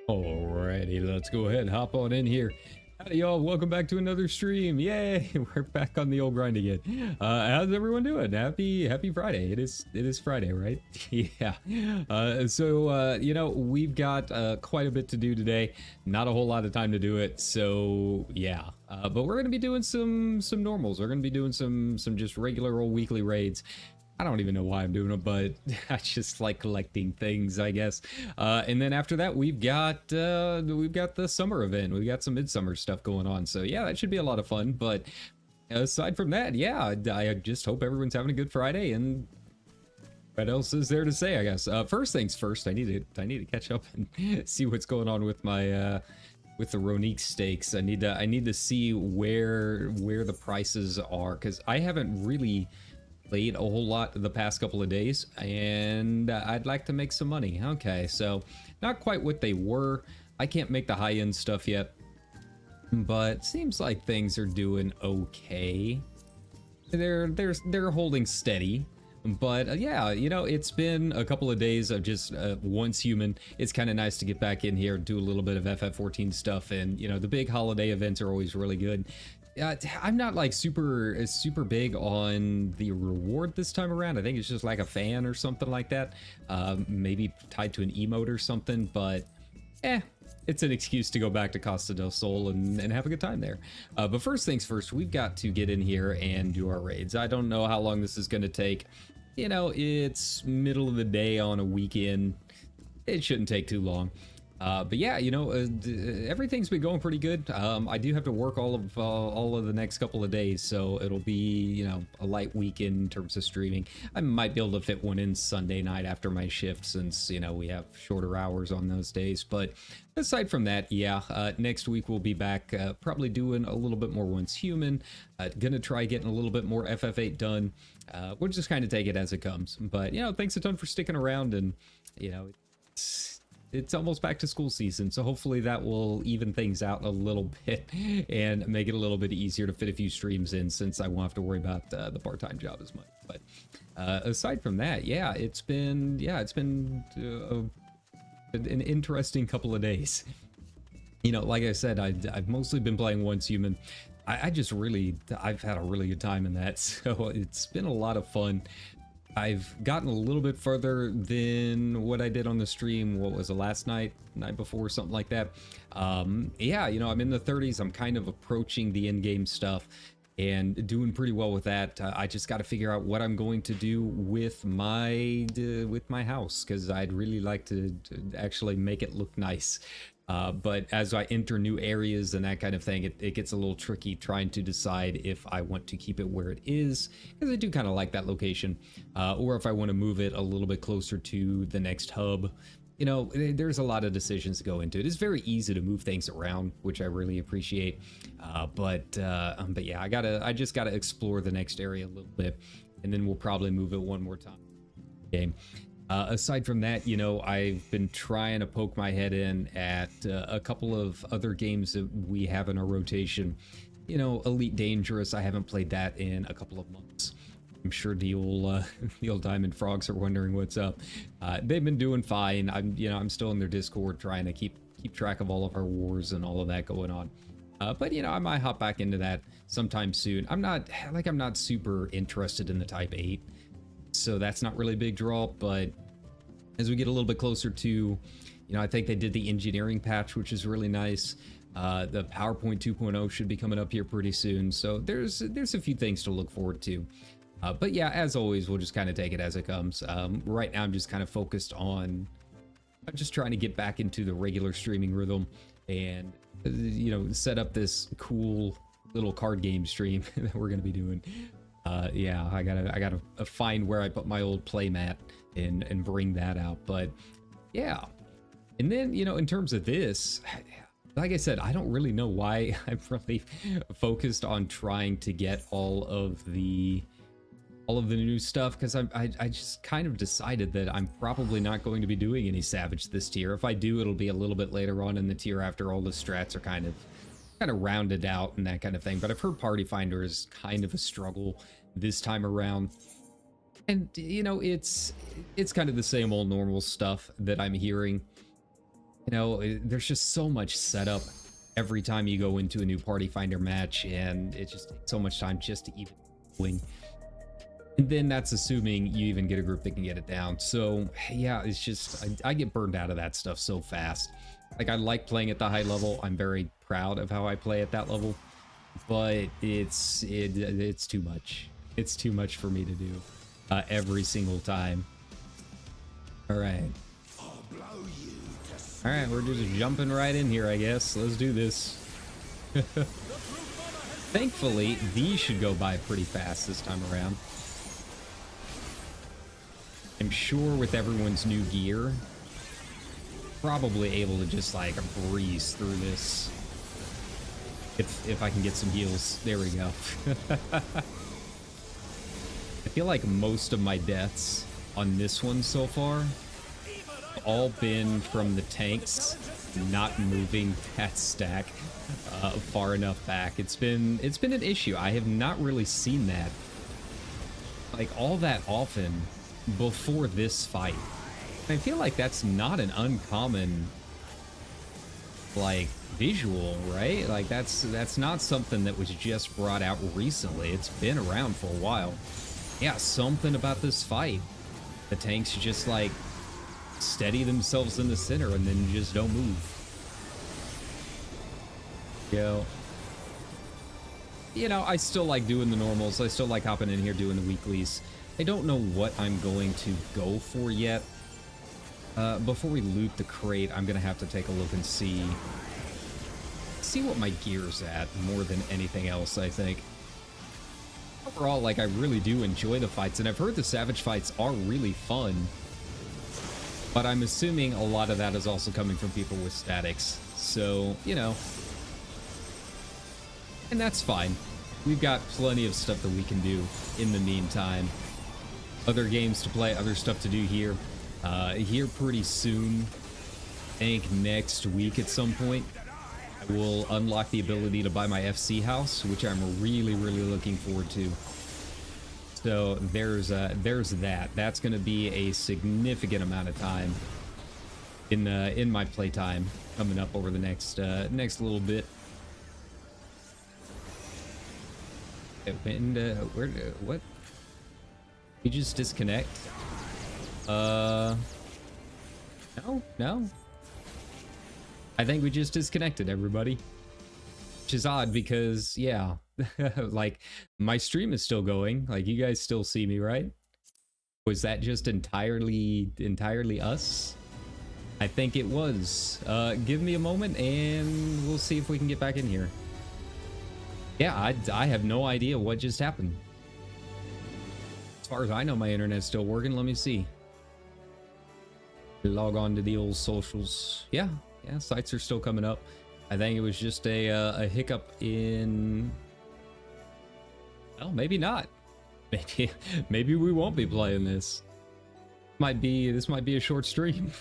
Alrighty, let's go ahead and hop on in here. Howdy y'all, welcome back to another stream. Yay, we're back on the old grind again. How's everyone doing? Happy Friday. It is Friday, right? Yeah. You know, we've got quite a bit to do today. Not a whole lot of time to do it, so yeah. But we're gonna be doing some normals. We're gonna be doing some just regular old weekly raids. I don't even know why I'm doing it, but I just like collecting things, I guess. And then after that, we've got the summer event. We've got some midsummer stuff going on. So yeah, that should be a lot of fun. But aside from that, yeah, I just hope everyone's having a good Friday. And what else is there to say? I guess first things first, I need to catch up and see what's going on with my with the Ronique stakes. I need to see where the prices are, because I haven't really played a whole lot the past couple of days, and I'd like to make some money. Okay, so not quite what they were. I can't make the high-end stuff yet, but seems like things are doing okay. They're holding steady. But yeah, you know, it's been a couple of days of just once human. It's kind of nice to get back in here, do a little bit of FF14 stuff, and you know, the big holiday events are always really good. I'm not like super big on the reward this time around. I think it's just like a fan or something like that. Maybe tied to an emote or something, but it's an excuse to go back to Costa del Sol and have a good time there. But first things first, we've got to get in here and do our raids. I don't know how long this is going to take. You know, it's middle of the day on a weekend. It shouldn't take too long. But yeah, you know, everything's been going pretty good. I do have to work all of the next couple of days, so it'll be, you know, a light weekend in terms of streaming. I might be able to fit one in Sunday night after my shift, since, you know, we have shorter hours on those days. But aside from that, yeah, next week we'll be back, probably doing a little bit more Once Human. Gonna try getting a little bit more FF8 done. We'll just kind of take it as it comes. But, you know, thanks a ton for sticking around, and, you know, it's almost back to school season, so hopefully that will even things out a little bit and make it a little bit easier to fit a few streams in, since I won't have to worry about the part-time job as much. But aside from that, yeah, it's been an interesting couple of days. You know, like I said, I've mostly been playing Once Human. I've had a really good time in that, so it's been a lot of fun. I've gotten a little bit further than what I did on the stream. What was it, last night before, something like that. Yeah, you know, I'm in the 30s. I'm kind of approaching the end game stuff and doing pretty well with that. I just got to figure out what I'm going to do with my house, because I'd really like to actually make it look nice. But as I enter new areas and that kind of thing, it gets a little tricky trying to decide if I want to keep it where it is, because I do kind of like that location, or if I want to move it a little bit closer to the next hub. You know, there's a lot of decisions to go into it. It's very easy to move things around, which I really appreciate. But yeah, I just gotta explore the next area a little bit, and then we'll probably move it one more time. Okay. Aside from that, you know, I've been trying to poke my head in at a couple of other games that we have in our rotation. You know, Elite Dangerous, I haven't played that in a couple of months. I'm sure the old Diamond Frogs are wondering what's up. They've been doing fine. I'm still in their Discord trying to keep track of all of our wars and all of that going on. But you know, I might hop back into that sometime soon. I'm not super interested in the Type 8. So that's not really a big draw, but as we get a little bit closer to, you know, I think they did the engineering patch, which is really nice. The PowerPoint 2.0 should be coming up here pretty soon, so there's a few things to look forward to. But yeah, as always, we'll just kind of take it as it comes. Right now, I'm just kind of focused on, I'm just trying to get back into the regular streaming rhythm and, you know, set up this cool little card game stream that we're going to be doing. Yeah, I gotta find where I put my old playmat and bring that out. But yeah, and then, you know, in terms of this, like I said, I don't really know why I'm really focused on trying to get all of the new stuff, because I just kind of decided that I'm probably not going to be doing any Savage this tier. If I do, it'll be a little bit later on in the tier, after all the strats are kind of rounded out and that kind of thing. But I've heard Party Finder is kind of a struggle this time around, and you know, it's kind of the same old normal stuff that I'm hearing. You know, there's just so much setup every time you go into a new party finder match, and it just takes so much time just to even win. And then that's assuming you even get a group that can get it down. So yeah, it's just, I get burned out of that stuff so fast. Like, I like playing at the high level. I'm very proud of how I play at that level, but it's too much. It's too much for me to do every single time. All right. All right, we're just jumping right in here, I guess. Let's do this. Thankfully, these should go by pretty fast this time around. I'm sure with everyone's new gear, probably able to just like breeze through this. If I can get some heals. There we go. I feel like most of my deaths on this one so far have all been from the tanks not moving that stack far enough back. It's been an issue. I have not really seen that like all that often before this fight. I feel like that's not an uncommon like visual, right? Like that's not something that was just brought out recently. It's been around for a while. Yeah, something about this fight. The tanks just like steady themselves in the center and then just don't move. Yo. You know, I still like doing the normals. I still like hopping in here doing the weeklies. I don't know what I'm going to go for yet. Before we loot the crate, I'm gonna have to take a look and see what my gear's at more than anything else, I think. Overall, like, I really do enjoy the fights, and I've heard the Savage fights are really fun, but I'm assuming a lot of that is also coming from people with statics, so, you know, and that's fine. We've got plenty of stuff that we can do in the meantime. Other games to play, other stuff to do here. Here pretty soon, I think next week at some point, I will unlock the ability to buy my FC house, which I'm really, really looking forward to. So there's that. That's going to be a significant amount of time in my playtime coming up over the next little bit. And what? You just disconnect? No. I think we just disconnected, everybody. Which is odd because, yeah, like, my stream is still going. Like, you guys still see me, right? Was that just entirely us? I think it was. Give me a moment and we'll see if we can get back in here. Yeah, I have no idea what just happened. As far as I know, my internet's still working. Let me see. Log on to the old socials. Yeah, sites are still coming up. I think it was just a hiccup in... Well, maybe not. Maybe we won't be playing this. This might be a short stream.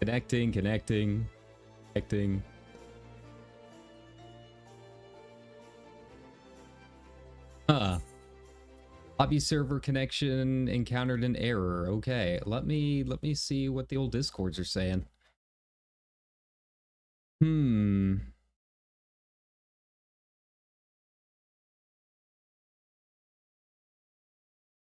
Connecting. Lobby server connection encountered an error. Okay, let me see what the old discords are saying.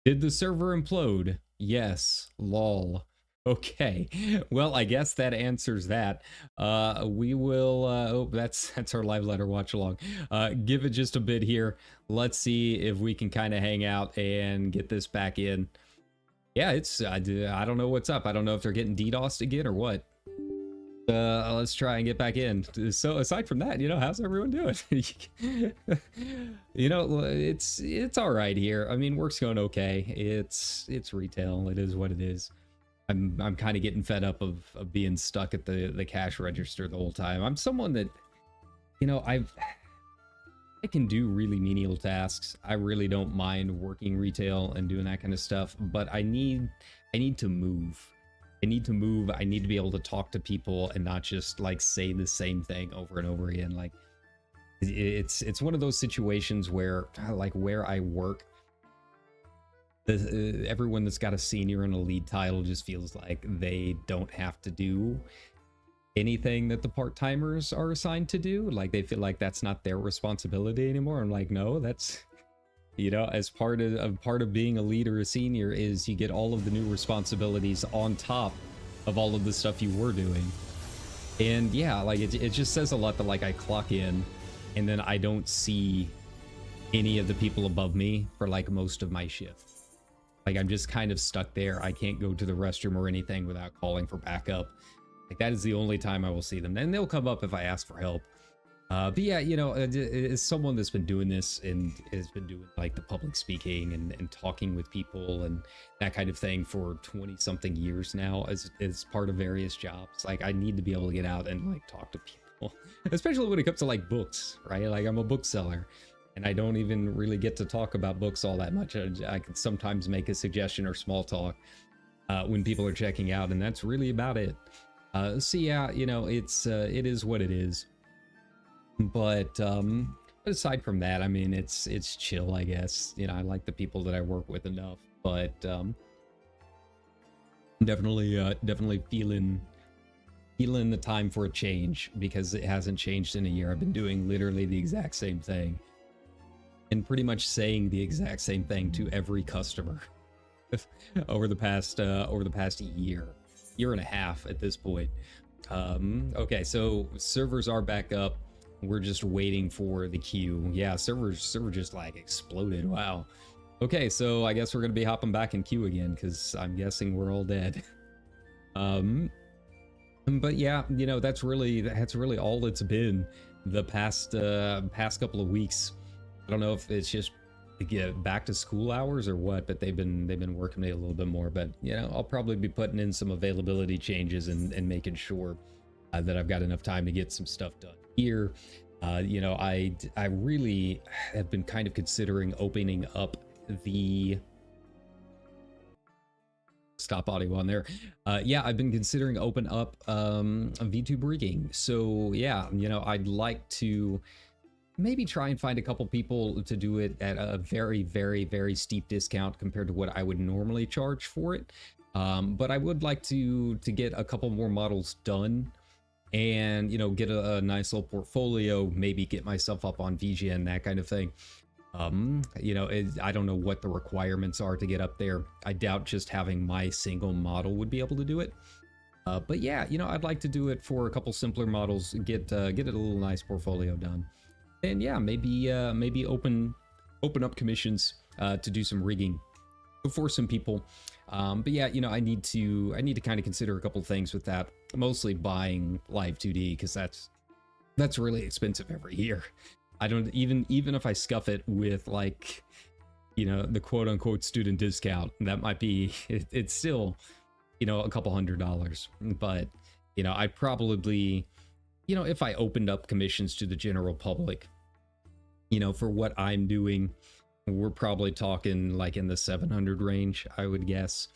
Did the server implode? Yes. Lol. Okay. Well, I guess that answers that. We will oh, that's our live letter watch along. Give it just a bit here. Let's see if we can kind of hang out and get this back in. Yeah, it's I don't know what's up. I don't know if they're getting DDoSed again or what. Let's try and get back in. So aside from that, you know, how's everyone doing? You know, it's all right here. I mean, work's going okay. It's retail. It is what it is. I'm kind of getting fed up of being stuck at the cash register the whole time. I'm someone that, you know, I can do really menial tasks. I really don't mind working retail and doing that kind of stuff, but I need to move. I need to move. I need to be able to talk to people and not just like say the same thing over and over again. Like it's one of those situations where like where I work, everyone that's got a senior and a lead title just feels like they don't have to do anything that the part-timers are assigned to do. Like they feel like that's not their responsibility anymore. I'm like, no, that's, you know, as part of being a lead or a senior is you get all of the new responsibilities on top of all of the stuff you were doing. And yeah, like it just says a lot that like I clock in and then I don't see any of the people above me for like most of my shift. Like I'm just kind of stuck there. I can't go to the restroom or anything without calling for backup. Like that is the only time I will see them. And they'll come up if I ask for help. But yeah, you know, as someone that's been doing this and has been doing like the public speaking and talking with people and that kind of thing for 20 something years now as part of various jobs, like I need to be able to get out and like talk to people, especially when it comes to like books, right? Like I'm a bookseller and I don't even really get to talk about books all that much. I can sometimes make a suggestion or small talk when people are checking out, and that's really about it. So yeah, you know, it is what it is. But aside from that, I mean, it's chill, I guess. You know, I like the people that I work with enough, but definitely feeling the time for a change because it hasn't changed in a year. I've been doing literally the exact same thing and pretty much saying the exact same thing to every customer over the past year and a half at this point. Okay, so servers are back up. We're just waiting for the queue. Yeah, server just like exploded. Wow. Okay, so I guess we're gonna be hopping back in queue again because I'm guessing we're all dead. But yeah, you know, that's really all it's been the past couple of weeks. I don't know if it's just to get back to school hours or what, but they've been working me a little bit more. But you know, I'll probably be putting in some availability changes and making sure that I've got enough time to get some stuff done here. You know, I really have been kind of considering opening up the stop audio on there. Yeah, I've been considering open up a VTube rigging. So yeah, you know, I'd like to maybe try and find a couple people to do it at a very, very, very steep discount compared to what I would normally charge for it. But I would like to get a couple more models done and, you know, get a nice little portfolio, maybe get myself up on VGN, that kind of thing. You know, I don't know what the requirements are to get up there. I doubt just having my single model would be able to do it. But yeah, you know, I'd like to do it for a couple simpler models, get it a little nice portfolio done. And yeah, maybe open up commissions to do some rigging for some people. But yeah, you know, I need to kind of consider a couple things with that. Mostly buying Live 2D because that's really expensive every year. I don't even if I scuff it with like, you know, the quote unquote student discount, that might be it's still, you know, a couple $100. But you know, I'd probably, you know, if I opened up commissions to the general public, you know, for what I'm doing, we're probably talking like in the 700 range, I would guess.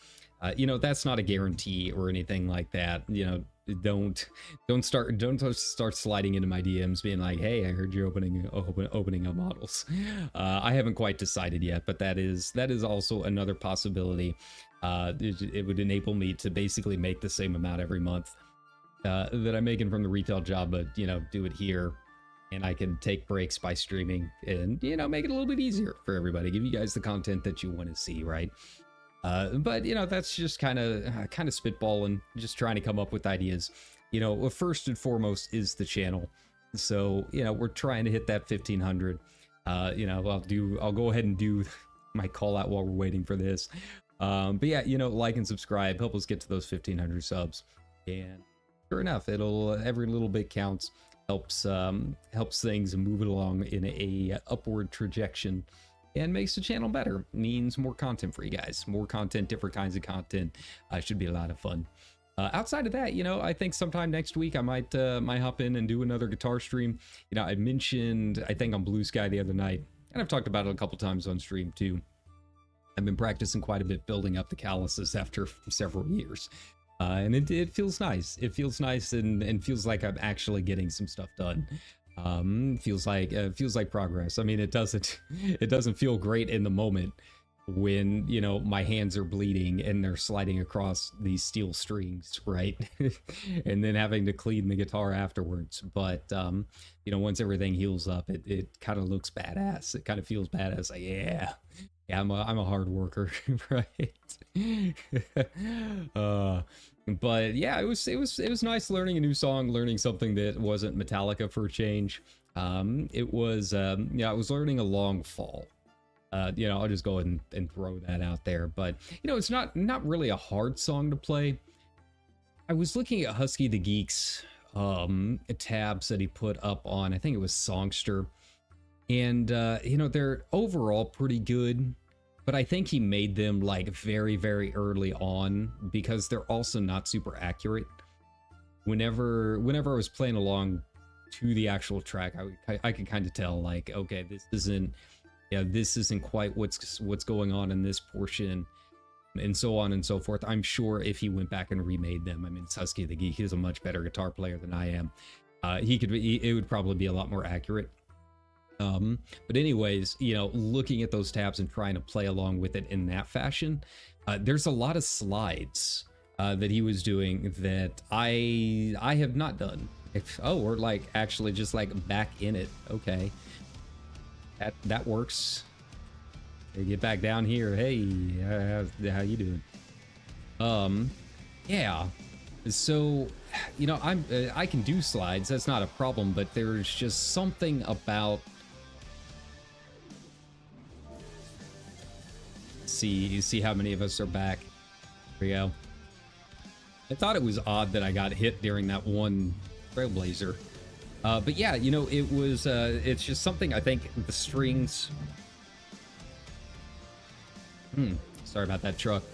You know, that's not a guarantee or anything like that. You know, don't start sliding into my DMs being like, hey, I heard you're opening up models. I haven't quite decided yet, but that is also another possibility. It would enable me to basically make the same amount every month that I'm making from the retail job, but you know, do it here, and I can take breaks by streaming and, you know, make it a little bit easier for everybody, give you guys the content that you want to see, right? But you know, that's just kind of spitballing, just trying to come up with ideas. You know, first and foremost is the channel. So, you know, we're trying to hit that 1500. You know, I'll go ahead and do my call out while we're waiting for this. But yeah, you know, like and subscribe, help us get to those 1500 subs. And sure enough, every little bit counts. Helps things move it along in a upward trajectory. And makes the channel better. Means more content for you guys. More content, different kinds of content. Should be a lot of fun. Outside of that, you know, I think sometime next week I might hop in and do another guitar stream. You know, I mentioned, I think on Blue Sky the other night, and I've talked about it a couple times on stream too. I've been practicing quite a bit, building up the calluses after several years. And it feels nice. It feels nice and feels like I'm actually getting some stuff done. Feels like progress. I mean, it doesn't feel great in the moment, when, you know, my hands are bleeding and they're sliding across these steel strings, right? And then having to clean the guitar afterwards. But, you know, once everything heals up, it kind of looks badass. It kind of feels badass. Like, yeah, I'm a hard worker, right? But yeah, it was nice learning a new song, learning something that wasn't Metallica for a change. It was, yeah, I was learning a Long Fall. You know, I'll just go ahead and throw that out there. But, you know, it's not really a hard song to play. I was looking at Husky the Geek's tabs that he put up on, I think it was Songster. And, you know, they're overall pretty good. But I think he made them like very, very early on because they're also not super accurate. Whenever I was playing along to the actual track, I could kind of tell like, okay, this isn't quite what's going on in this portion, and so on and so forth. I'm sure if he went back and remade them, I mean, Husky the Geek is a much better guitar player than I am. It would probably be a lot more accurate. But anyways, you know, looking at those tabs and trying to play along with it in that fashion, there's a lot of slides that he was doing that I have not done. We're like actually just like back in it. Okay. That works. Hey, get back down here. Hey, how you doing? Yeah. So, you know, I can do slides. That's not a problem. But there's just something about. See how many of us are back. There we go. I thought it was odd that I got hit during that one Trailblazer. But yeah, you know, it was, it's just something I think the strings... sorry about that truck.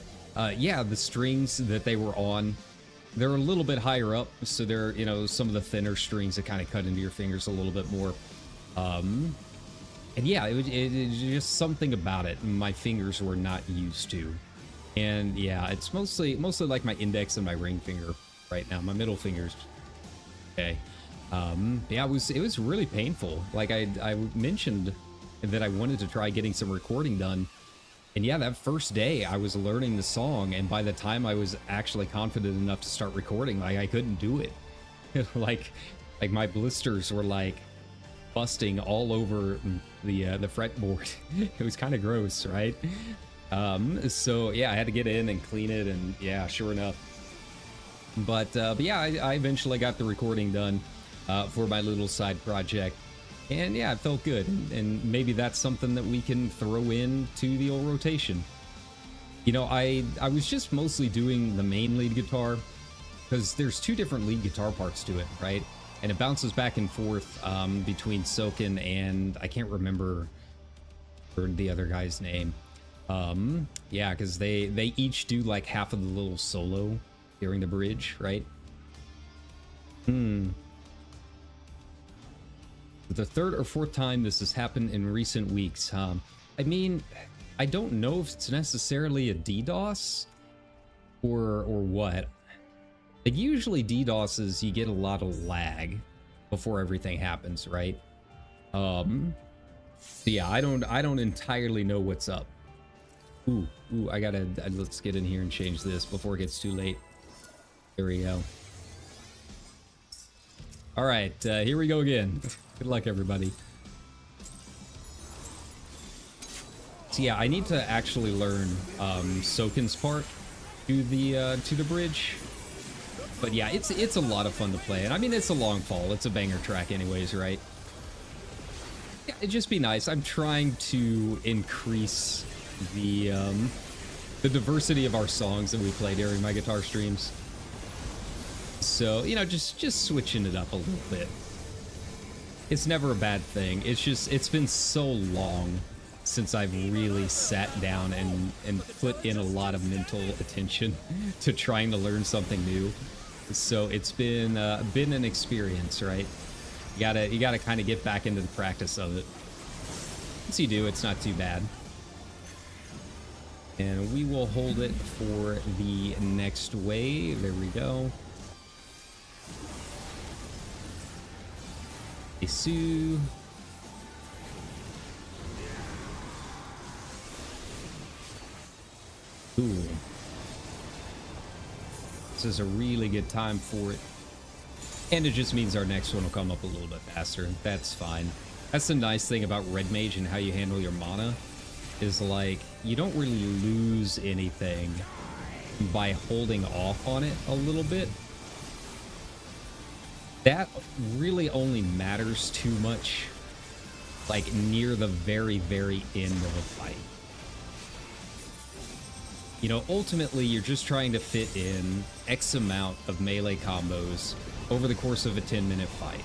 Yeah, the strings that they were on, they're a little bit higher up, so they're, you know, some of the thinner strings that kind of cut into your fingers a little bit more. And yeah, it was just something about it my fingers were not used to. And yeah, it's mostly like my index and my ring finger right now. My middle finger's okay. Yeah, it was really painful. Like I mentioned that I wanted to try getting some recording done. And yeah, that first day I was learning the song, and by the time I was actually confident enough to start recording, like I couldn't do it. like my blisters were like busting all over the fretboard. It was kind of gross, right? So yeah, I had to get in and clean it, and yeah, sure enough. But yeah, I eventually got the recording done for my little side project, and yeah, it felt good. And maybe that's something that we can throw into the old rotation. You know, I was just mostly doing the main lead guitar because there's two different lead guitar parts to it, right? And it bounces back and forth between Soken and I can't remember the other guy's name. Yeah, because they each do like half of the little solo during the bridge, right? The third or fourth time this has happened in recent weeks. I mean, I don't know if it's necessarily a DDoS or what. Like usually DDoSes, you get a lot of lag before everything happens, right? So yeah, I don't entirely know what's up. Ooh, let's get in here and change this before it gets too late. There we go. All right, here we go again. Good luck, everybody. So yeah, I need to actually learn Soken's part to the bridge. But yeah, it's a lot of fun to play, and I mean it's a long fall. It's a banger track, anyways, right? Yeah, it'd just be nice. I'm trying to increase the diversity of our songs that we play during my guitar streams. So you know, just switching it up a little bit. It's never a bad thing. It's just it's been so long since I've really sat down and put in a lot of mental attention to trying to learn something new. So it's been an experience, right? You gotta kind of get back into the practice of it. Once you do, it's not too bad. And we will hold it for the next wave. There we go. Isu. Ooh. This is a really good time for it. And it just means our next one will come up a little bit faster. That's fine. That's the nice thing about Red Mage and how you handle your mana. Is like, you don't really lose anything by holding off on it a little bit. That really only matters too much, like, near the very, very end of a fight. You know, ultimately, you're just trying to fit in X amount of melee combos over the course of a 10-minute fight.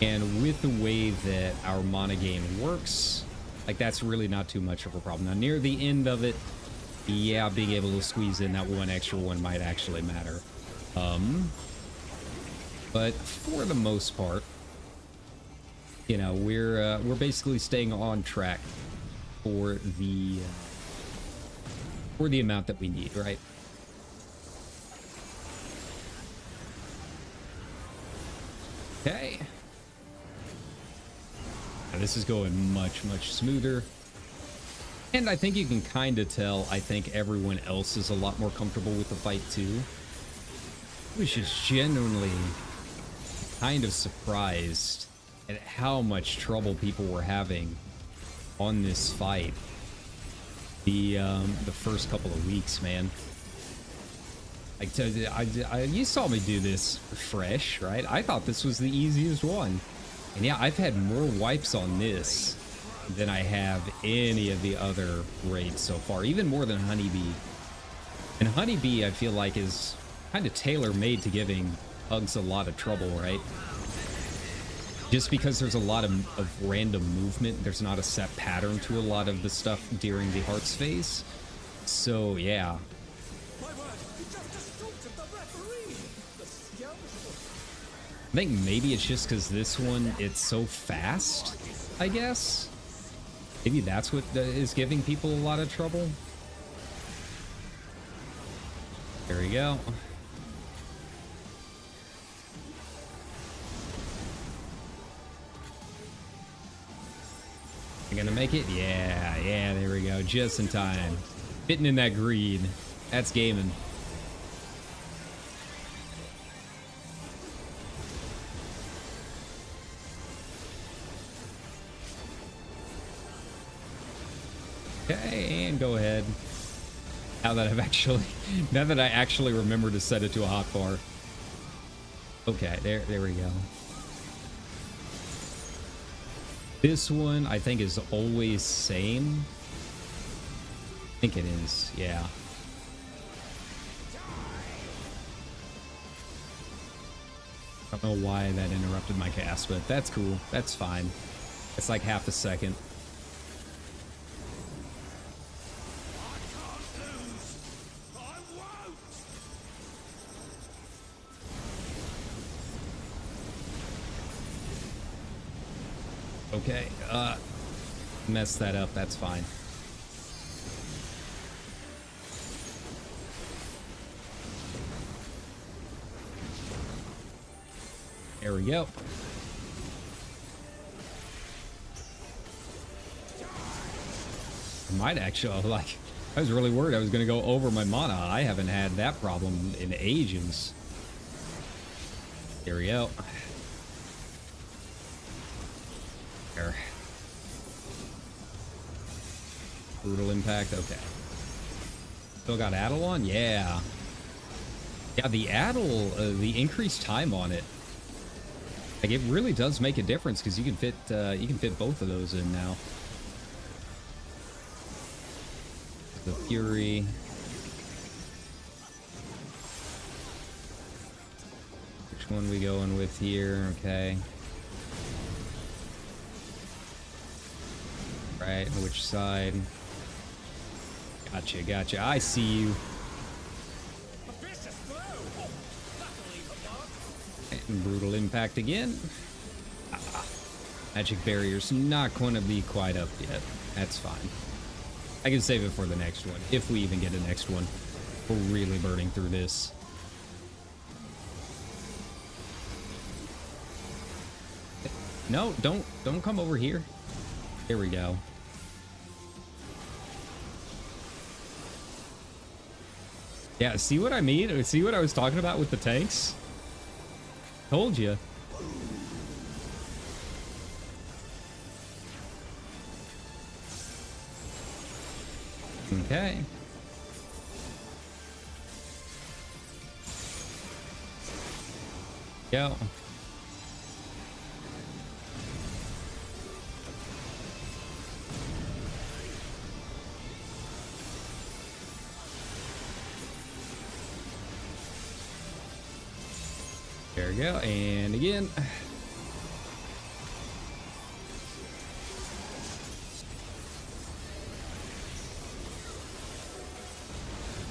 And with the way that our mana gain works, like, that's really not too much of a problem. Now, near the end of it, yeah, being able to squeeze in that one extra one might actually matter. But for the most part, you know, we're basically staying on track for the amount that we need, right? Okay. Now this is going much, much smoother. And I think you can kind of tell, I think everyone else is a lot more comfortable with the fight too. Which is genuinely kind of surprised at how much trouble people were having on this fight the first couple of weeks, man. Like, you saw me do this fresh, right? I thought this was the easiest one. And yeah, I've had more wipes on this than I have any of the other raids so far, even more than Honeybee. And Honeybee, I feel like, is kind of tailor-made to giving Hugs a lot of trouble, right? Just because there's a lot of random movement, there's not a set pattern to a lot of the stuff during the Hearts phase. So, yeah. I think maybe it's just because this one, it's so fast, I guess. Maybe that's what is giving people a lot of trouble. There we go. I'm gonna make it? Yeah, there we go. Just in time. Fitting in that green. That's gaming. Okay, and go ahead. Now that I actually remember to set it to a hotbar. Okay, there we go. This one, I think, is always same. I think it is, yeah. I don't know why that interrupted my cast, but that's cool. That's fine. It's like half a second. Okay, mess that up, that's fine. There we go. I might actually, like, I was really worried I was going to go over my mana. I haven't had that problem in ages. There we go. There. Brutal impact, okay. Still got Addle on? Yeah. Yeah, the Addle, the increased time on it, like, it really does make a difference because you can fit both of those in now. The Fury. Which one we going with here? Okay. Right, which side? Gotcha. I see you. And brutal impact again. Magic barrier's not going to be quite up yet. That's fine. I can save it for the next one, if we even get a next one. We're really burning through this. No, don't come over here. There we go. Yeah, see what I mean? See what I was talking about with the tanks? Told you. Okay. Go. There we go, and again.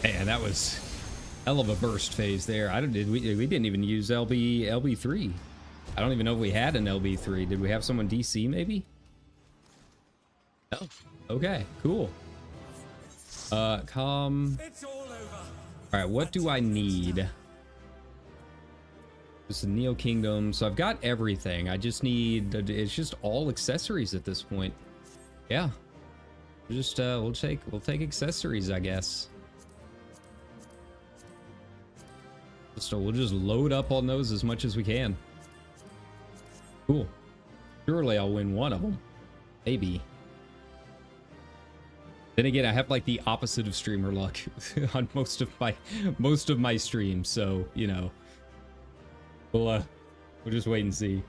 Man, that was hell of a burst phase there. We didn't even use LB3. I don't even know if we had an LB3. Did we have someone DC maybe? No. Okay, cool. It's all over. All right, what do I need? It's the Neo Kingdom, so I've got everything. I just need, it's just all accessories at this point. Yeah, just we'll take accessories, I guess. So we'll just load up on those as much as we can. Cool. Surely I'll win one of them, maybe. Then again, I have like the opposite of streamer luck on most of my streams, so you know. We'll just wait and see.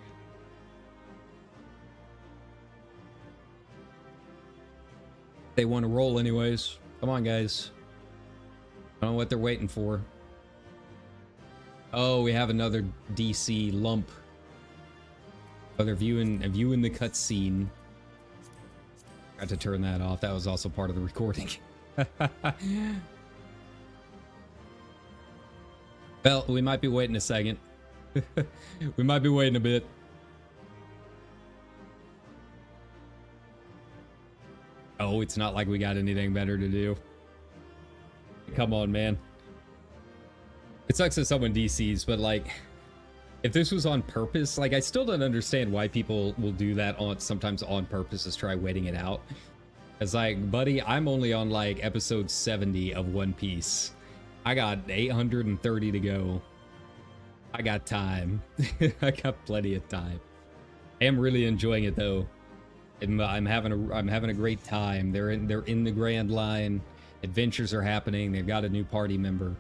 They want to roll anyways. Come on, guys. I don't know what they're waiting for. Oh, we have another DC lump. Oh, they're viewing the cutscene. Got to turn that off. That was also part of the recording. Well, we might be waiting a second. We might be waiting a bit. Oh, it's not like we got anything better to do. Come on, man. It sucks that someone DCs, but like, if this was on purpose, like, I still don't understand why people will do that sometimes on purpose, is try waiting it out. It's like, buddy, I'm only on like episode 70 of One Piece. I got 830 to go. I got time. I got plenty of time. I am really enjoying it though. I'm having a great time. They're in the Grand Line. Adventures are happening. They've got a new party member.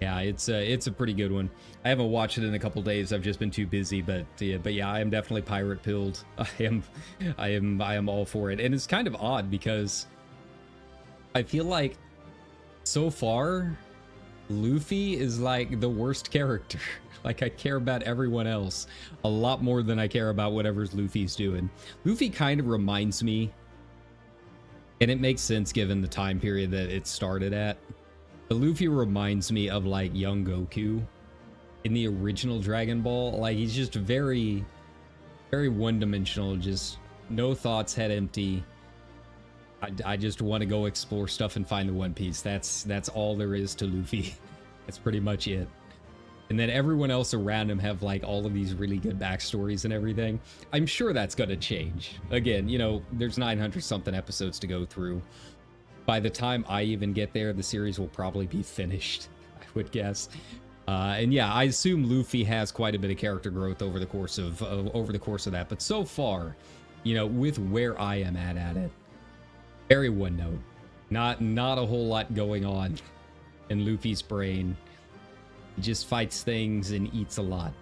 Yeah, it's a pretty good one. I haven't watched it in a couple days. I've just been too busy, but yeah, I am definitely pirate pilled. I am all for it. And it's kind of odd because I feel like so far Luffy is like the worst character. Like, I care about everyone else a lot more than I care about whatever's Luffy's doing. Luffy kind of reminds me, and it makes sense given the time period that it started at, but Luffy reminds me of like young Goku in the original Dragon Ball. Like, he's just very, very one-dimensional, just no thoughts, head empty. I just want to go explore stuff and find the One Piece. That's all there is to Luffy. That's pretty much it. And then everyone else around him have like all of these really good backstories and everything. I'm sure that's going to change. Again, you know, there's 900 something episodes to go through. By the time I even get there, the series will probably be finished, I would guess. And yeah, I assume Luffy has quite a bit of character growth over the course of that. But so far, you know, with where I am at it, very one note. Not a whole lot going on in Luffy's brain. He just fights things and eats a lot.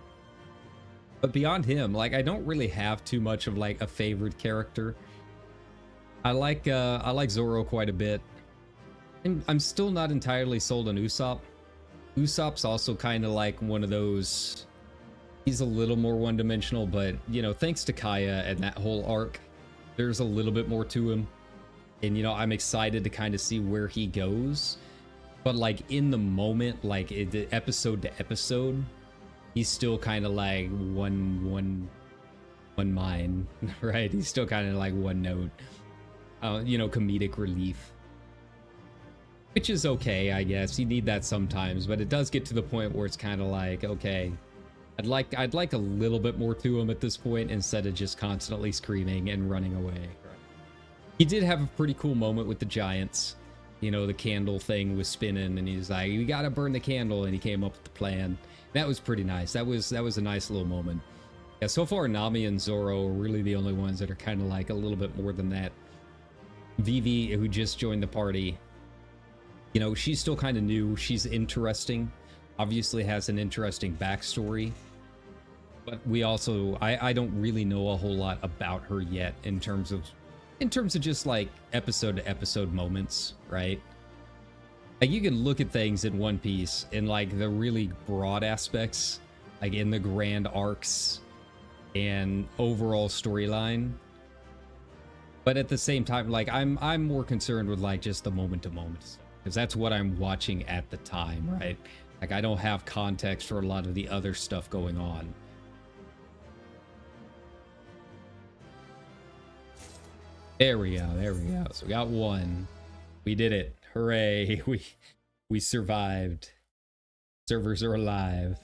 But beyond him, like, I don't really have too much of like a favorite character. I like Zoro quite a bit. And I'm still not entirely sold on Usopp. Usopp's also kind of like one of those, he's a little more one-dimensional, but you know, thanks to Kaya and that whole arc, there's a little bit more to him. And, you know, I'm excited to kind of see where he goes. But, like, in the moment, like, episode to episode, he's still kind of like one mind, right? He's still kind of like one note. You know, comedic relief. Which is okay, I guess. You need that sometimes. But it does get to the point where it's kind of like, okay, I'd like a little bit more to him at this point instead of just constantly screaming and running away. He did have a pretty cool moment with the Giants. you know, the candle thing was spinning, and he's like, "You gotta burn the candle," and he came up with the plan. That was pretty nice. That was a nice little moment. Yeah, so far Nami and Zoro are really the only ones that are kind of like a little bit more than that. Vivi, who just joined the party, you know, she's still kind of new. She's interesting. Obviously has an interesting backstory. But we also, I don't really know a whole lot about her yet in terms of just like episode to episode moments, right? Like you can look at things in One Piece in like the really broad aspects, like in the grand arcs and overall storyline. But at the same time, like I'm more concerned with like just the moment to moment, because that's what I'm watching at the time, right? Like I don't have context for a lot of the other stuff going on. There we go. There we go. So we got one. We did it. Hooray. We survived. Servers are alive.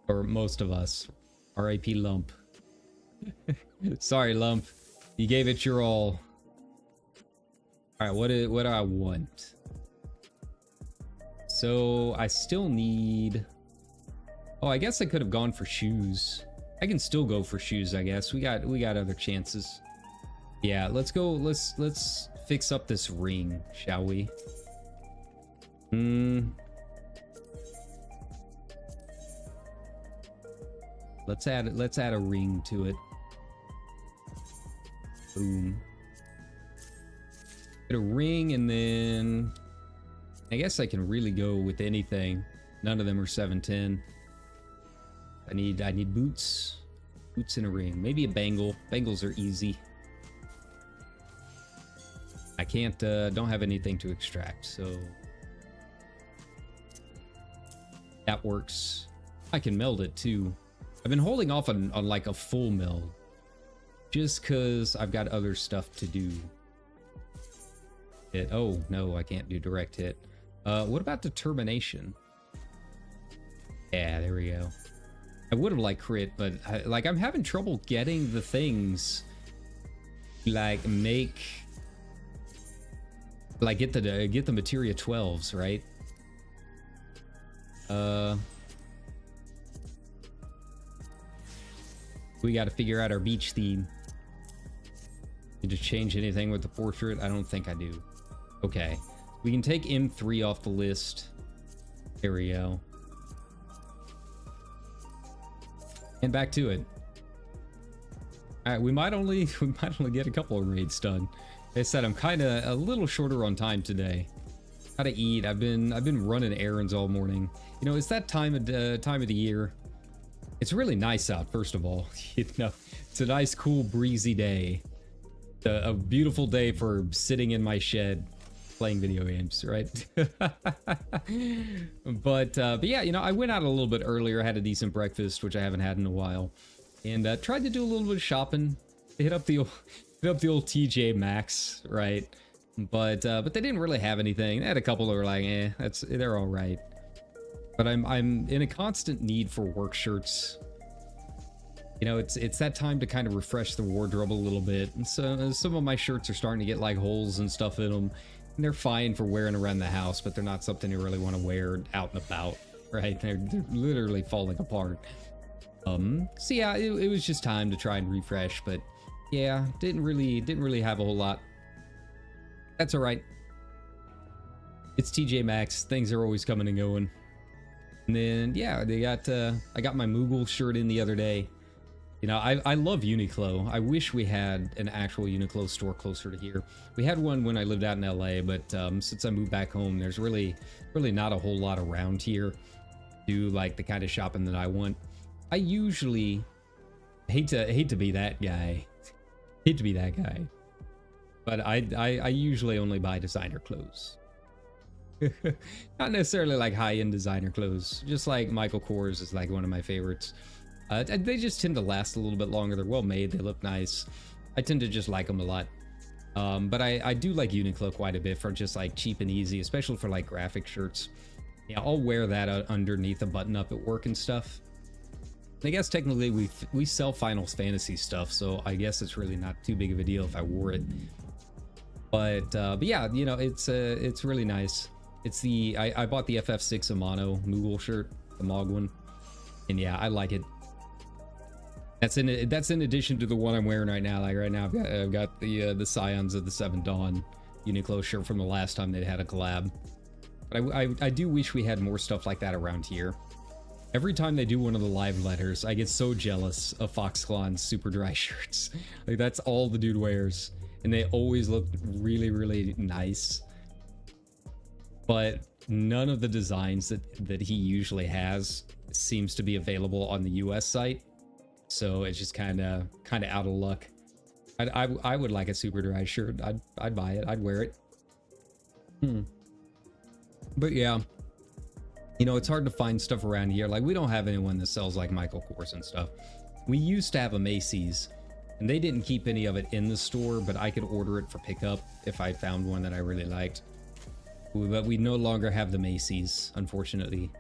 Or most of us. R.I.P. Lump. Sorry, Lump. You gave it your all. Alright, what do I want? So I still need... Oh, I guess I could have gone for shoes. I can still go for shoes, I guess. We got other chances. Yeah, let's go. Let's fix up this ring, shall we? Let's add a ring to it. Boom. Get a ring, and then I guess I can really go with anything. None of them are 710. I need boots. Boots and a ring. Maybe a bangle. Bangles are easy. I can't, don't have anything to extract, so that works. I can meld it too. I've been holding off on like a full meld just because I've got other stuff to do. Oh no, I can't do direct hit. What about determination? Yeah, there we go. I would have liked crit, but I'm having trouble getting the things like get the materia 12s, right? We got to figure out our beach theme. Need to change anything with the portrait? I don't think I do. Okay, we can take M3 off the list. There we go. And back to it. All right, we might only get a couple of raids done. Like I said, I'm kind of a little shorter on time today. Gotta eat. I've been running errands all morning. You know, it's that time of the year. It's really nice out. First of all, you know, it's a nice, cool, breezy day. A beautiful day for sitting in my shed playing video games, right? But yeah, you know, I went out a little bit earlier. Had a decent breakfast, which I haven't had in a while, and tried to do a little bit of shopping. Hit up the old TJ Maxx, right? But they didn't really have anything. They had a couple that were like, they're all right. But I'm in a constant need for work shirts. You know, it's that time to kind of refresh the wardrobe a little bit. And so some of my shirts are starting to get like holes and stuff in them. And they're fine for wearing around the house, but they're not something you really want to wear out and about, right? They're literally falling apart. So yeah, it was just time to try and refresh, but yeah, didn't really have a whole lot. That's all right. It's TJ Maxx. Things are always coming and going. And then yeah, I got my Moogle shirt in the other day. You know, I love Uniqlo. I wish we had an actual Uniqlo store closer to here. We had one when I lived out in LA, but since I moved back home, there's really not a whole lot around here to do like the kind of shopping that I want. I usually hate to be that guy. But I usually only buy designer clothes. Not necessarily like high-end designer clothes. Just like Michael Kors is like one of my favorites. They just tend to last a little bit longer. They're well made. They look nice. I tend to just like them a lot. But I do like Uniqlo quite a bit for just like cheap and easy, especially for like graphic shirts. Yeah, I'll wear that underneath a button up at work and stuff. I guess technically we sell Final Fantasy stuff, so I guess it's really not too big of a deal if I wore it. But yeah, you know, it's really nice. It's the I bought the FF6 Amano Moogle shirt, the Mog one, and yeah, I like it. That's in addition to the one I'm wearing right now. Like right now, I've got the Scions of the Seven Dawn Uniqlo shirt from the last time they had a collab. But I do wish we had more stuff like that around here. Every time they do one of the live letters, I get so jealous of Foxclawn's super dry shirts. Like that's all the dude wears, and they always look really, really nice. But none of the designs that he usually has seems to be available on the US site. So it's just kind of out of luck. I would like a super dry shirt. I'd buy it. I'd wear it. But yeah, you know, it's hard to find stuff around here. Like we don't have anyone that sells like Michael Kors and stuff. We used to have a Macy's, and they didn't keep any of it in the store, but I could order it for pickup if I found one that I really liked. But we no longer have the Macy's, unfortunately.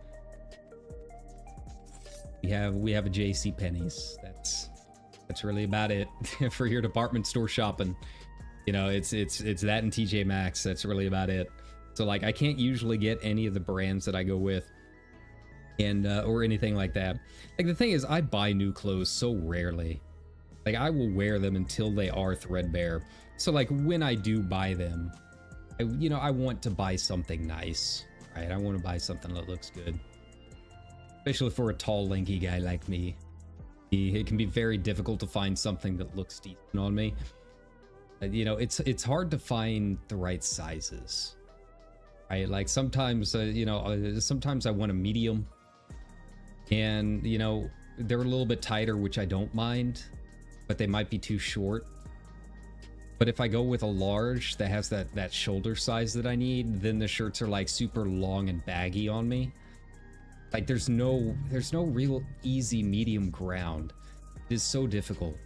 We have a JC Penney's. That's really about it for your department store shopping. You know, it's that and TJ Maxx. That's really about it. So like I can't usually get any of the brands that I go with, and or anything like that. Like the thing is, I buy new clothes so rarely. Like I will wear them until they are threadbare. So like when I do buy them, I want to buy something nice, right? I want to buy something that looks good. Especially for a tall, lanky guy like me. It can be very difficult to find something that looks decent on me. You know, it's hard to find the right sizes, right? Like sometimes, sometimes I want a medium, and you know, they're a little bit tighter, which I don't mind, but they might be too short. But if I go with a large that has that shoulder size that I need, then the shirts are like super long and baggy on me. Like there's no real easy medium ground. It is so difficult.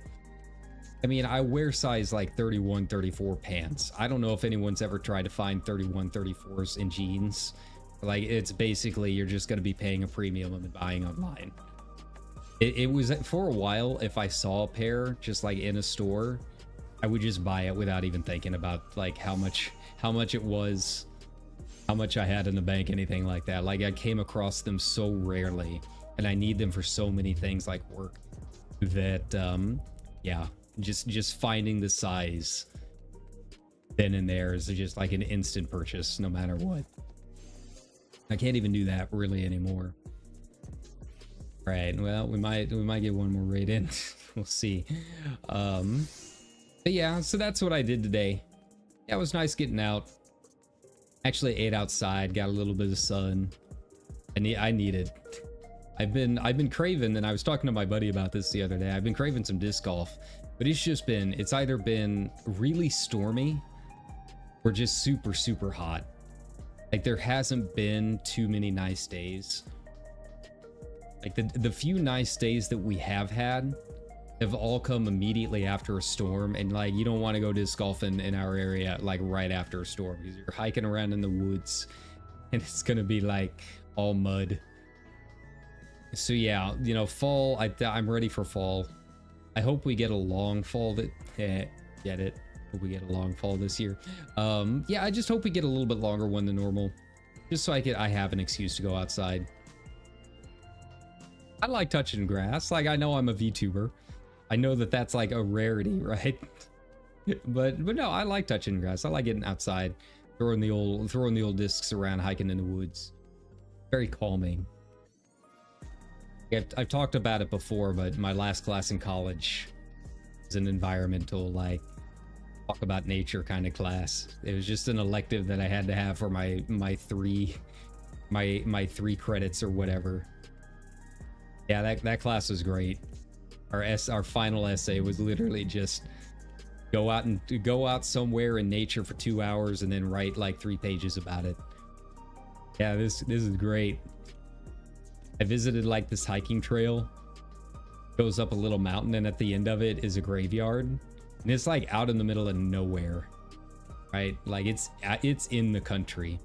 I mean, I wear size like 31, 34 pants. I don't know if anyone's ever tried to find 31, 34s in jeans. Like it's basically, you're just going to be paying a premium and buying online. It was for a while, if I saw a pair just like in a store, I would just buy it without even thinking about like how much it was, how much I had in the bank, anything like that. Like I came across them so rarely, and I need them for so many things like work, that yeah, just finding the size then and there is just like an instant purchase no matter what. I can't even do that really anymore. Right, well, we might get one more raid in. We'll see. But yeah, so that's what I did today. Yeah, it was nice getting out. Actually ate outside, got a little bit of sun. I need it. I've been craving, and I was talking to my buddy about this the other day. I've been craving some disc golf, but it's either been really stormy or just super, super hot. Like there hasn't been too many nice days. Like the few nice days that we have had have all come immediately after a storm, and like you don't want to go disc golfing in our area like right after a storm, because you're hiking around in the woods and it's gonna be like all mud. So yeah, you know, fall, I'm ready for fall. I hope we get a long fall get it. Hope we get a long fall this year. Yeah, I just hope we get a little bit longer one than normal, just so I have an excuse to go outside. I like touching grass. Like I know I'm a VTuber. I know that that's like a rarity, right? but no, I like touching grass. I like getting outside, throwing the old discs around, hiking in the woods. Very calming. I've talked about it before, but my last class in college was an environmental, like, talk about nature kind of class. It was just an elective that I had to have for my three credits or whatever. Yeah, that class was great. Our final essay was literally just go out somewhere in nature for 2 hours and then write like 3 pages about it. Yeah, this is great. I visited like this hiking trail, goes up a little mountain, and at the end of it is a graveyard, and it's like out in the middle of nowhere, right? Like it's in the country,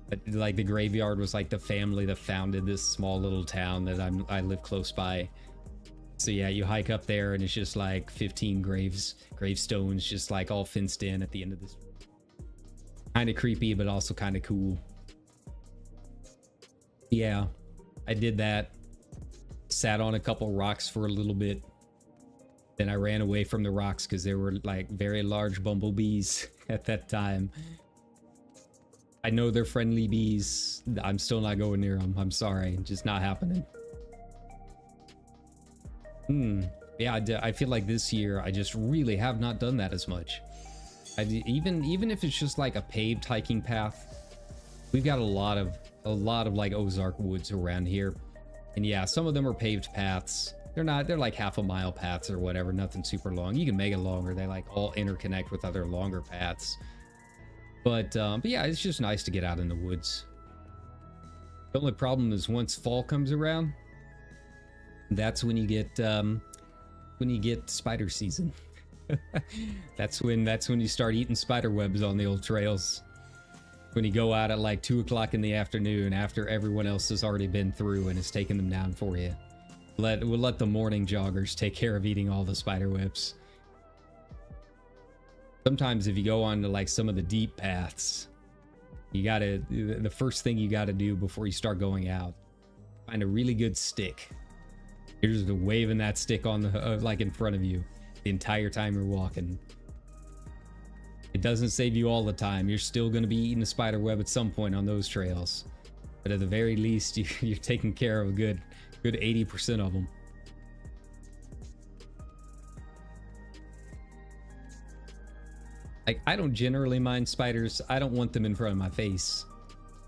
but like the graveyard was like the family that founded this small little town that I live close by. So yeah, you hike up there and it's just like 15 gravestones just like all fenced in at the end of this. Kind of creepy, but also kind of cool. Yeah, I did that. Sat on a couple rocks for a little bit. Then I ran away from the rocks because there were like very large bumblebees at that time. I know they're friendly bees. I'm still not going near them. I'm sorry. Just not happening. Yeah, I feel like this year I just really have not done that as much. Even if it's just like a paved hiking path, we've got a lot of like Ozark woods around here. And yeah, some of them are paved paths. They're like half a mile paths or whatever, nothing super long. You can make it longer. They like all interconnect with other longer paths. But yeah, it's just nice to get out in the woods. The only problem is once fall comes around, that's when you get spider season. that's when you start eating spider webs on the old trails. When you go out at like 2 o'clock in the afternoon after everyone else has already been through and has taken them down for you. We'll let the morning joggers take care of eating all the spider webs. Sometimes if you go on to like some of the deep paths, the first thing you gotta do before you start going out, find a really good stick. You're just waving that stick on the like in front of you the entire time you're walking. It doesn't save you all the time. You're still going to be eating a spider web at some point on those trails, but at the very least you're taking care of a good 80% of them. Like, I don't generally mind spiders. I don't want them in front of my face.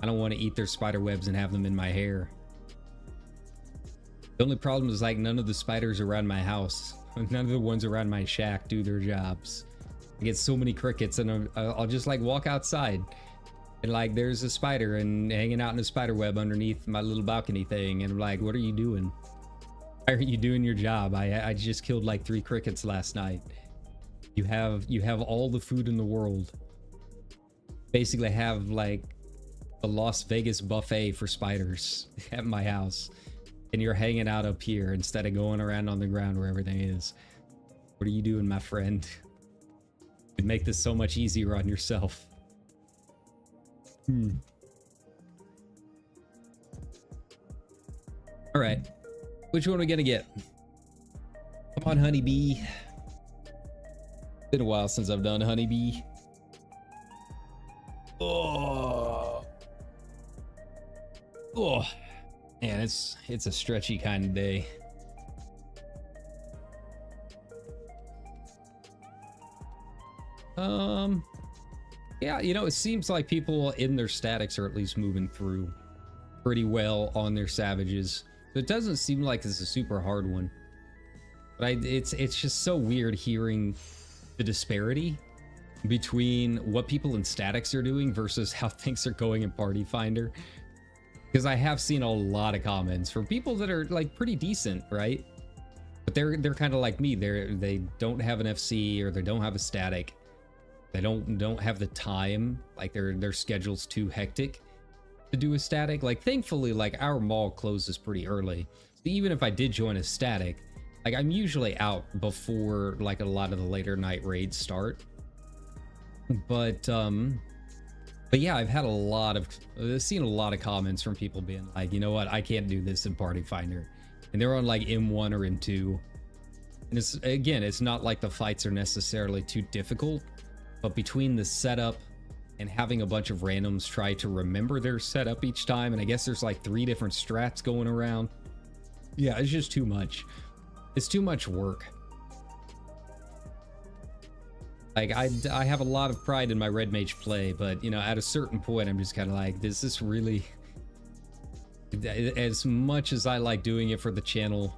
I don't want to eat their spider webs and have them in my hair. The only problem is like none of the spiders around my house, none of the ones around my shack do their jobs. I get so many crickets, and I'll just like walk outside and like there's a spider and hanging out in a spider web underneath my little balcony thing, and I'm like, what are you doing? Why aren't you doing your job? I just killed like 3 crickets last night. You have all the food in the world. Basically have like a Las Vegas buffet for spiders at my house, and you're hanging out up here instead of going around on the ground where everything is. What are you doing, my friend? You'd make this so much easier on yourself. All right, which one are we gonna get? Come on, honeybee. Been a while since I've done honeybee. Oh, man, it's a stretchy kind of day. Yeah, you know, it seems like people in their statics are at least moving through pretty well on their savages. So it doesn't seem like it's a super hard one. But it's just so weird hearing the disparity between what people in statics are doing versus how things are going in Party Finder. Because I have seen a lot of comments from people that are like pretty decent, right? But they're kind of like me. They don't have an FC, or they don't have a static. They don't have the time, like their schedule's too hectic to do a static. Like, thankfully, like our mall closes pretty early. So even if I did join a static, like I'm usually out before like a lot of the later night raids start. But yeah, I've seen a lot of comments from people being like, you know what, I can't do this in Party Finder. And they're on like M1 or M2. And it's not like the fights are necessarily too difficult. But between the setup and having a bunch of randoms try to remember their setup each time, and I guess there's like 3 different strats going around. Yeah, it's just too much. It's too much work. Like, I have a lot of pride in my Red Mage play, but, you know, at a certain point, I'm just kind of like, does this really... As much as I like doing it for the channel,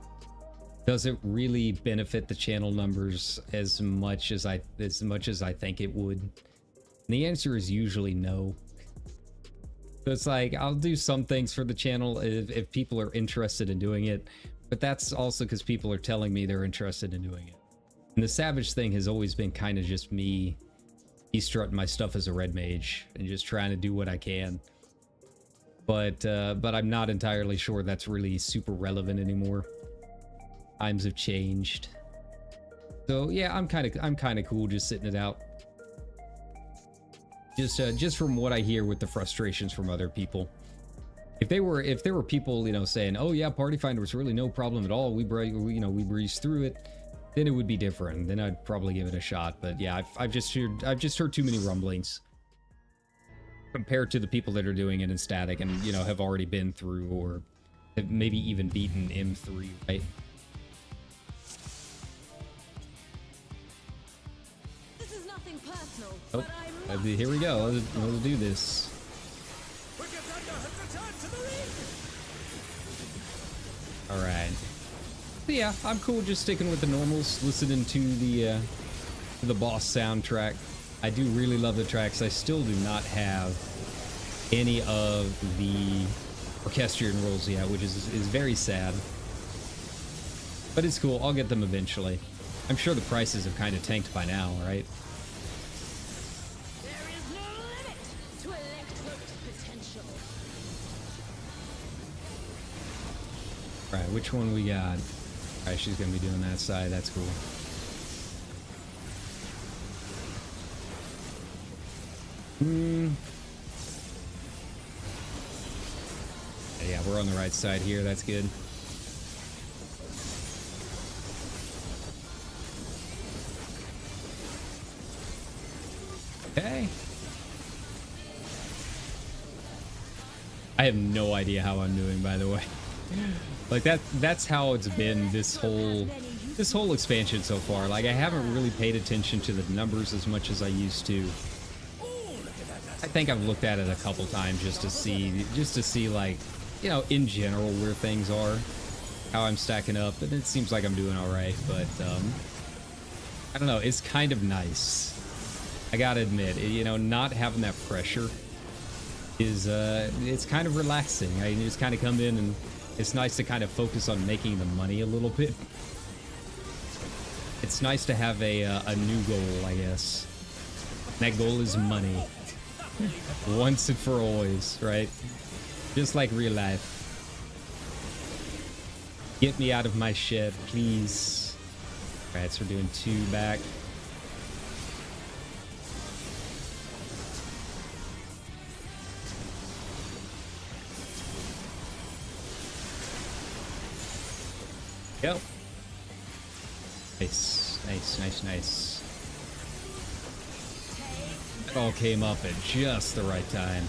does it really benefit the channel numbers as much as I think it would? And the answer is usually no. So it's like, I'll do some things for the channel if people are interested in doing it, but that's also because people are telling me they're interested in doing it. And the Savage thing has always been kind of just me strutting my stuff as a Red Mage and just trying to do what I can. But I'm not entirely sure that's really super relevant anymore. Times have changed. So yeah, I'm kind of cool just sitting it out. Just from what I hear with the frustrations from other people. If there were people, you know, saying, "Oh yeah, Party Finder was really no problem at all. We breezed through it," then it would be different. Then I'd probably give it a shot. But yeah, I've just heard too many rumblings compared to the people that are doing it in static and, you know, have already been through or have maybe even beaten M3, right? This is nothing personal. Oh, but here we go. Let's do this. All right. So yeah, I'm cool just sticking with the normals, listening to the boss soundtrack. I do really love the tracks. I still do not have any of the orchestrion rolls yet, which is very sad. But it's cool. I'll get them eventually. I'm sure the prices have kind of tanked by now, right? there is no limit to electrode's potential. All right, which one we got? All right, she's gonna be doing that side. That's cool. Yeah, we're on the right side here. That's good. Okay. I have no idea how I'm doing, by the way. Like that's how it's been this whole expansion so far. Like I haven't really paid attention to the numbers as much as I used to. I think I've looked at it a couple times just to see like, you know, in general where things are, how I'm stacking up, and it seems like I'm doing all right, but I don't know, it's kind of nice. I gotta admit, you know, not having that pressure is it's kind of relaxing. I just kind of come in and it's nice to kind of focus on making the money a little bit. It's nice to have a new goal, I guess. That goal is money. Once and for always, right? Just like real life. Get me out of my shed, please. Alright, so we're doing 2 back. Go. Nice, nice, nice, nice. It all came up at just the right time.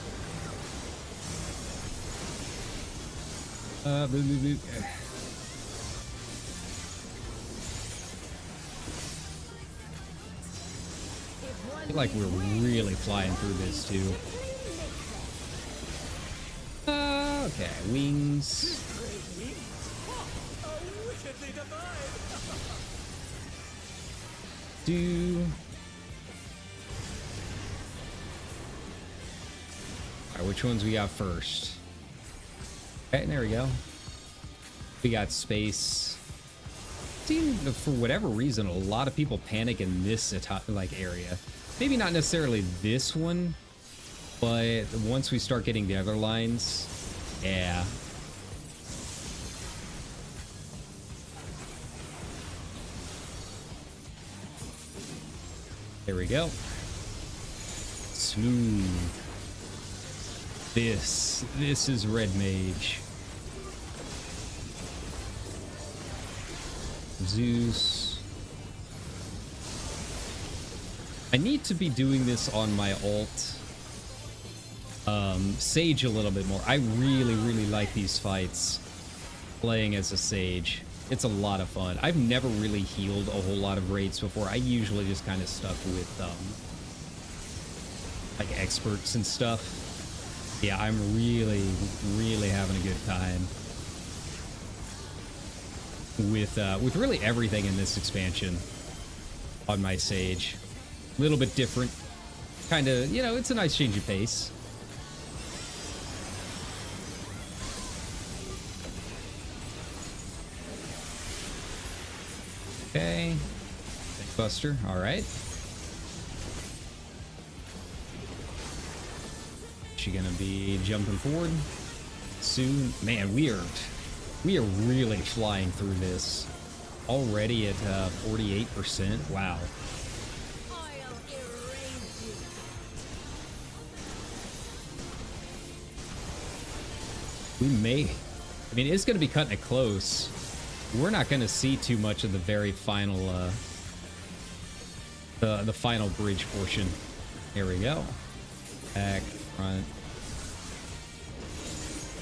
Boop, boop, boop. I feel like we're really flying through this too. Okay, wings. Do. Alright, which ones we got first? Okay, there we go. We got space. Seemed, for whatever reason, a lot of people panic in this like area. Maybe not necessarily this one, but once we start getting the other lines, yeah. There we go. Smooth. This is Red Mage. Zeus. I need to be doing this on my alt Sage a little bit more. I really like these fights playing as a Sage. It's a lot of fun. I've never really healed a whole lot of raids before. I usually just kind of stuck with like experts and stuff. Yeah, I'm really having a good time with really everything in this expansion on my Sage. A little bit different. Kind of, you know, it's a nice change of pace. Okay. Buster, all right. She gonna be jumping forward soon. Man, we are really flying through this. Already at 48%. Wow. We may... I mean, it's going to be cutting it close. We're not going to see too much of the very final, the final bridge portion. Here we go. Back, front.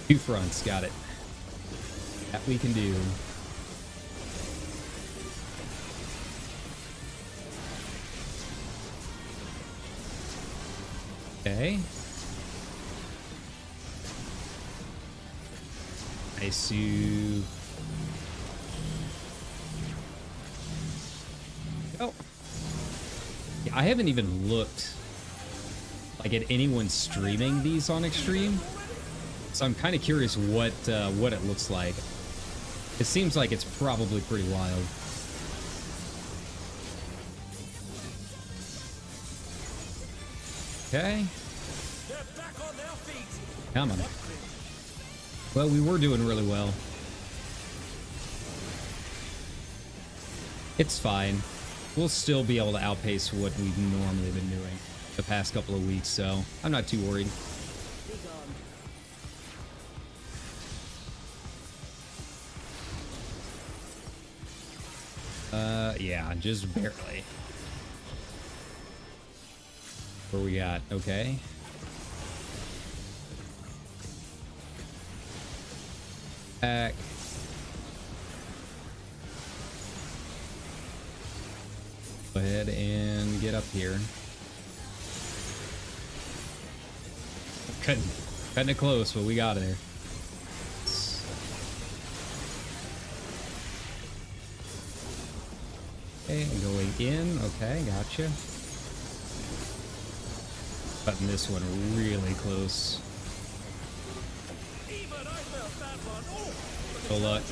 2 fronts, got it. That we can do. Okay. Nice. Oh. Yeah, I haven't even looked like at anyone streaming these on Extreme, so I'm kind of curious what it looks like. It seems like it's probably pretty wild. Okay. Come on. Well, we were doing really well. It's fine. We'll still be able to outpace what we've normally been doing the past couple of weeks, so I'm not too worried. Yeah, just barely. What we got? Okay. Back. Go ahead and get up here. Cutting it close, but we got it there. Okay, going in. Okay, gotcha. Cutting this one really close. Good luck.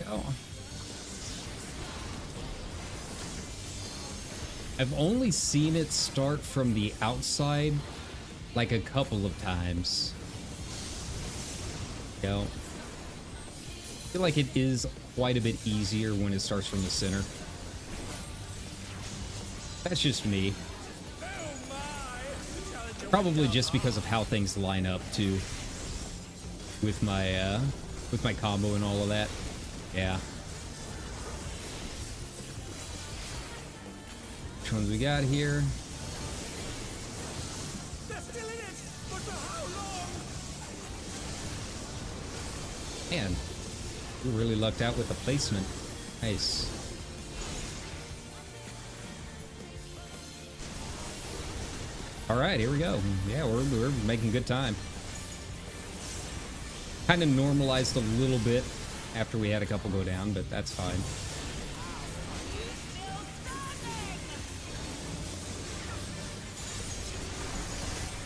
Go. I've only seen it start from the outside like a couple of times. Go. I feel like it is quite a bit easier when it starts from the center. That's just me. Probably just because of how things line up too, with my combo and all of that. Yeah. Which ones we got here? Man, we really lucked out with the placement. Nice. All right, here we go. Yeah, we're making good time. Kind of normalized a little bit after we had a couple go down, but that's fine.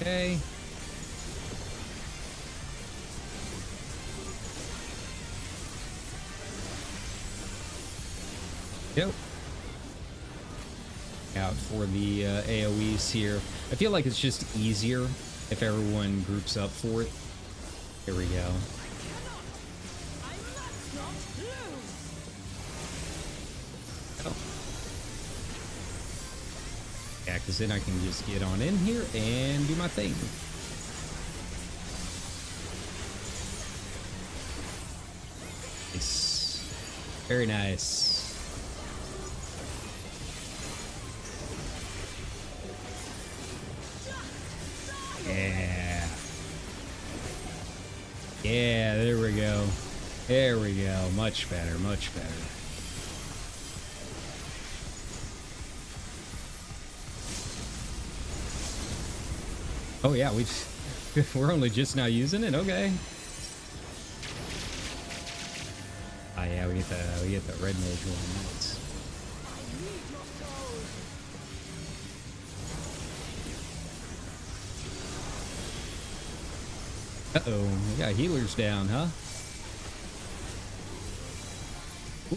Okay. Yep. Out for the AoEs here. I feel like it's just easier if everyone groups up for it. Here we go. Oh. Yeah, because then I can just get on in here and do my thing. Nice. Very nice. Yeah. Yeah, there we go. There we go. Much better, much better. Oh yeah, we're only just now using it. Okay. Oh yeah, we get the red mage one. Nice. Uh-oh, we got healers down, huh?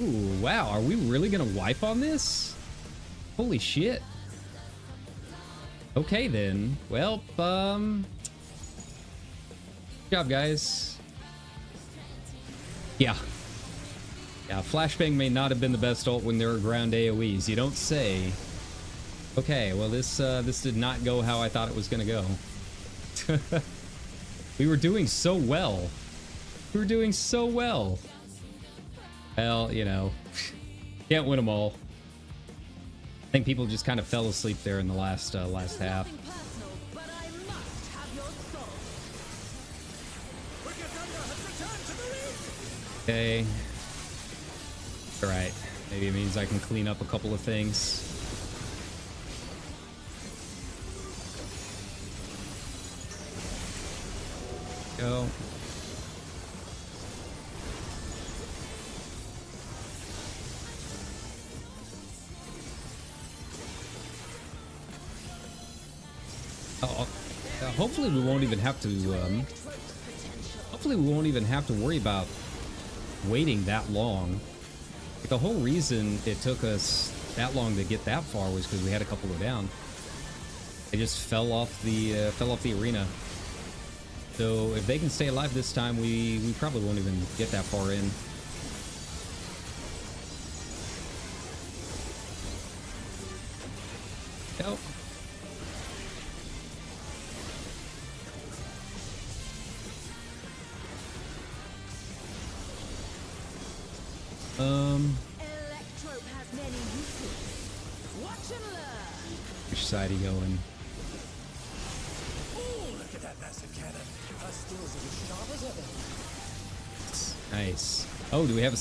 Ooh, wow, are we really gonna wipe on this? Holy shit. Okay then. Well, good job, guys. Yeah. Yeah, Flashbang may not have been the best ult when there were ground AoEs. You don't say. Okay, well this did not go how I thought it was gonna go. We were doing so well. We were doing so well. Well, you know, can't win them all. I think people just kind of fell asleep there in the last half. Nothing personal, but I must have your soul. Okay. All right. Maybe it means I can clean up a couple of things. Go. Hopefully we won't even have to hopefully we won't even have to worry about waiting that long. Like, the whole reason it took us that long to get that far was because we had a couple go down. They just fell off the arena. So if they can stay alive this time, we probably won't even get that far in. Nope. Electrope has many uses. Watch and learn. Which side are you going? Ooh, look at that massive cannon. Her skills are as sharp as ever. Nice. Oh, do we have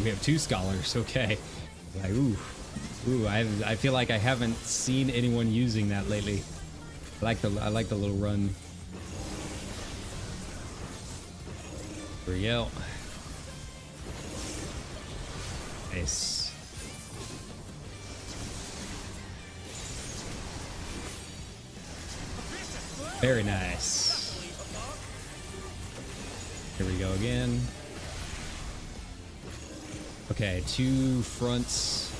we have 2 scholars. Okay. Like, ooh. I feel like I haven't seen anyone using that lately. I like the little run. Here we go. Nice. Very nice. Here we go again. Okay, 2 fronts.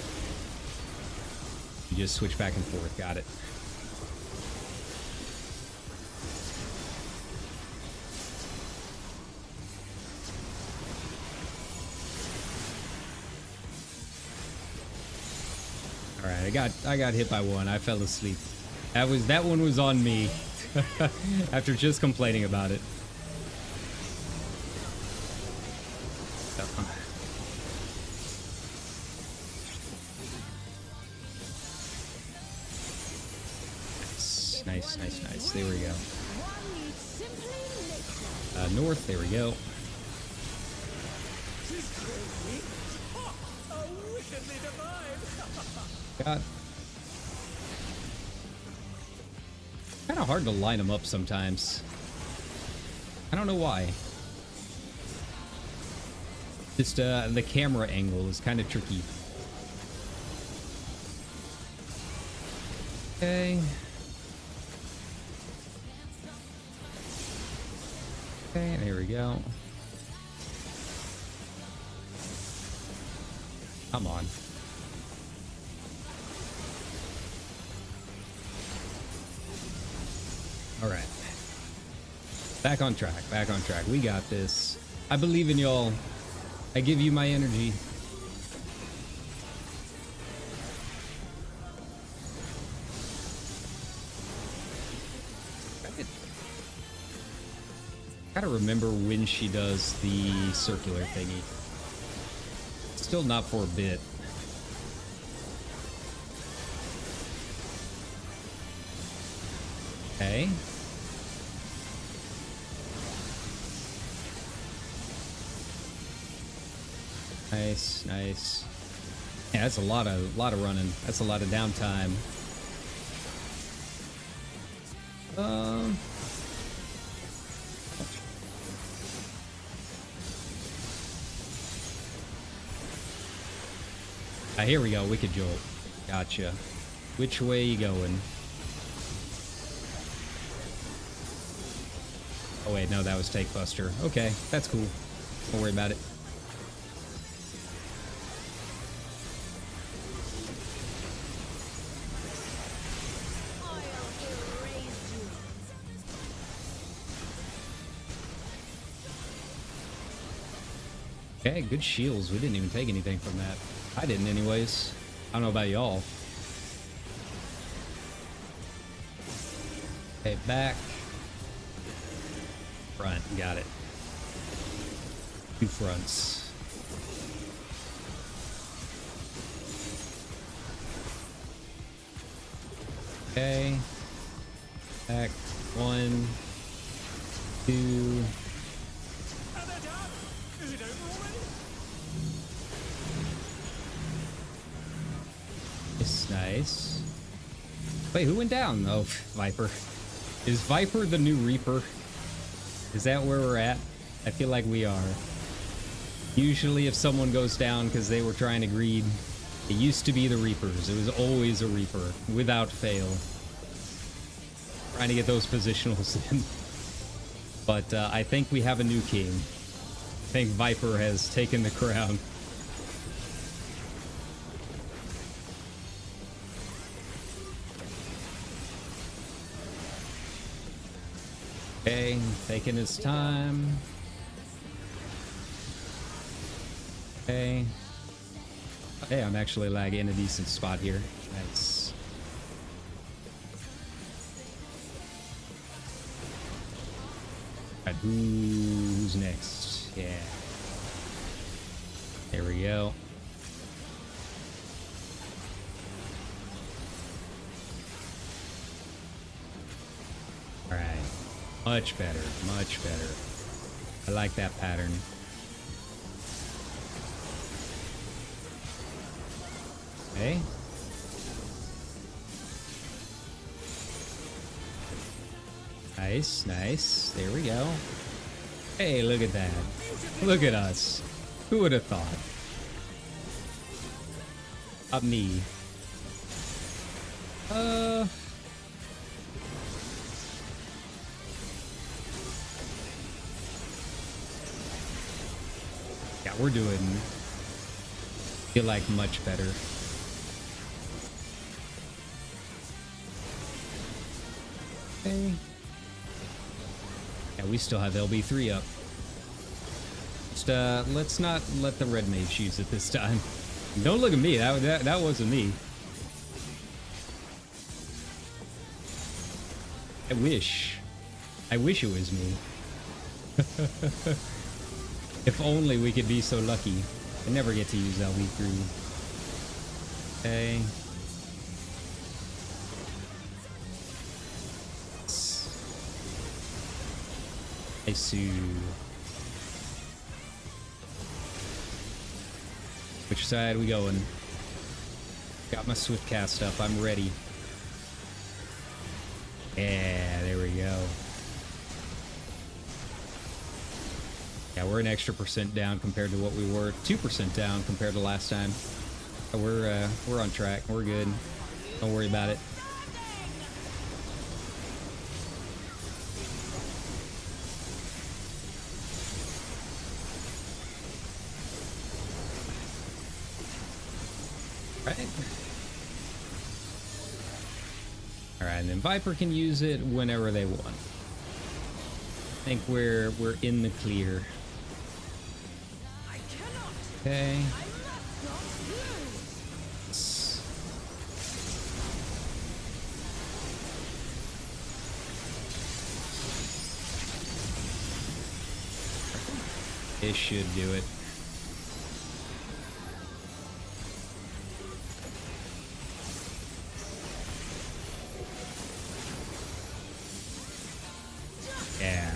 You just switch back and forth. Got it. All right, I got hit by one. I fell asleep. That one was on me. After just complaining about it. Nice. There we go. One needs simply listen. North. There we go. She's crazy. Oh, wickedly divine. Got. Kind of hard to line them up sometimes. I don't know why. Just the camera angle is kind of tricky. Okay. Okay, there we go. Come on. All right. Back on track. We got this. I believe in y'all. I give you my energy. Gotta remember when she does the circular thingy. Still not for a bit. Okay. Nice. Yeah, that's a lot of running. That's a lot of downtime. Here we go. Wicked Jolt. Gotcha. Which way you going? Oh wait, no, that was Take Buster. Okay, that's cool. Don't worry about it. I'll erase you. Okay, good shields. We didn't even take anything from that. I didn't anyways. I don't know about y'all. Okay, back. Front, got it. 2 fronts. Okay. Back. 1, 2. And they're done. Is it over already? It's nice. Wait, who went down? Oh, Viper. Is Viper the new Reaper? Is that where we're at? I feel like we are. Usually if someone goes down because they were trying to greed, it used to be the Reapers. It was always a Reaper, without fail. Trying to get those positionals in. But I think we have a new king. I think Viper has taken the crown. Okay, taking his time. Okay. Hey, I'm actually lagging in a decent spot here. Nice. Alright, who's next? Yeah. There we go. Alright. Much better, much better. I like that pattern. Okay. Nice, nice. There we go. Hey, look at that. Look at us. Who would have thought? Up me. Yeah, we're doing, feel like, much better. Okay. Yeah, we still have LB3 up. Just, let's not let the red mage use it this time. Don't look at me. That wasn't me. I wish it was me. If only we could be so lucky. I never get to use LB3. Okay. I see. Which side are we going? Got my swift cast up. I'm ready. Yeah, there we go. Yeah, we're an extra % down compared to what we were. 2% down compared to last time. We're on track. We're good. Don't worry about it. Right. Alright, and then Viper can use it whenever they want. I think we're in the clear. Okay. It should do it. Yeah.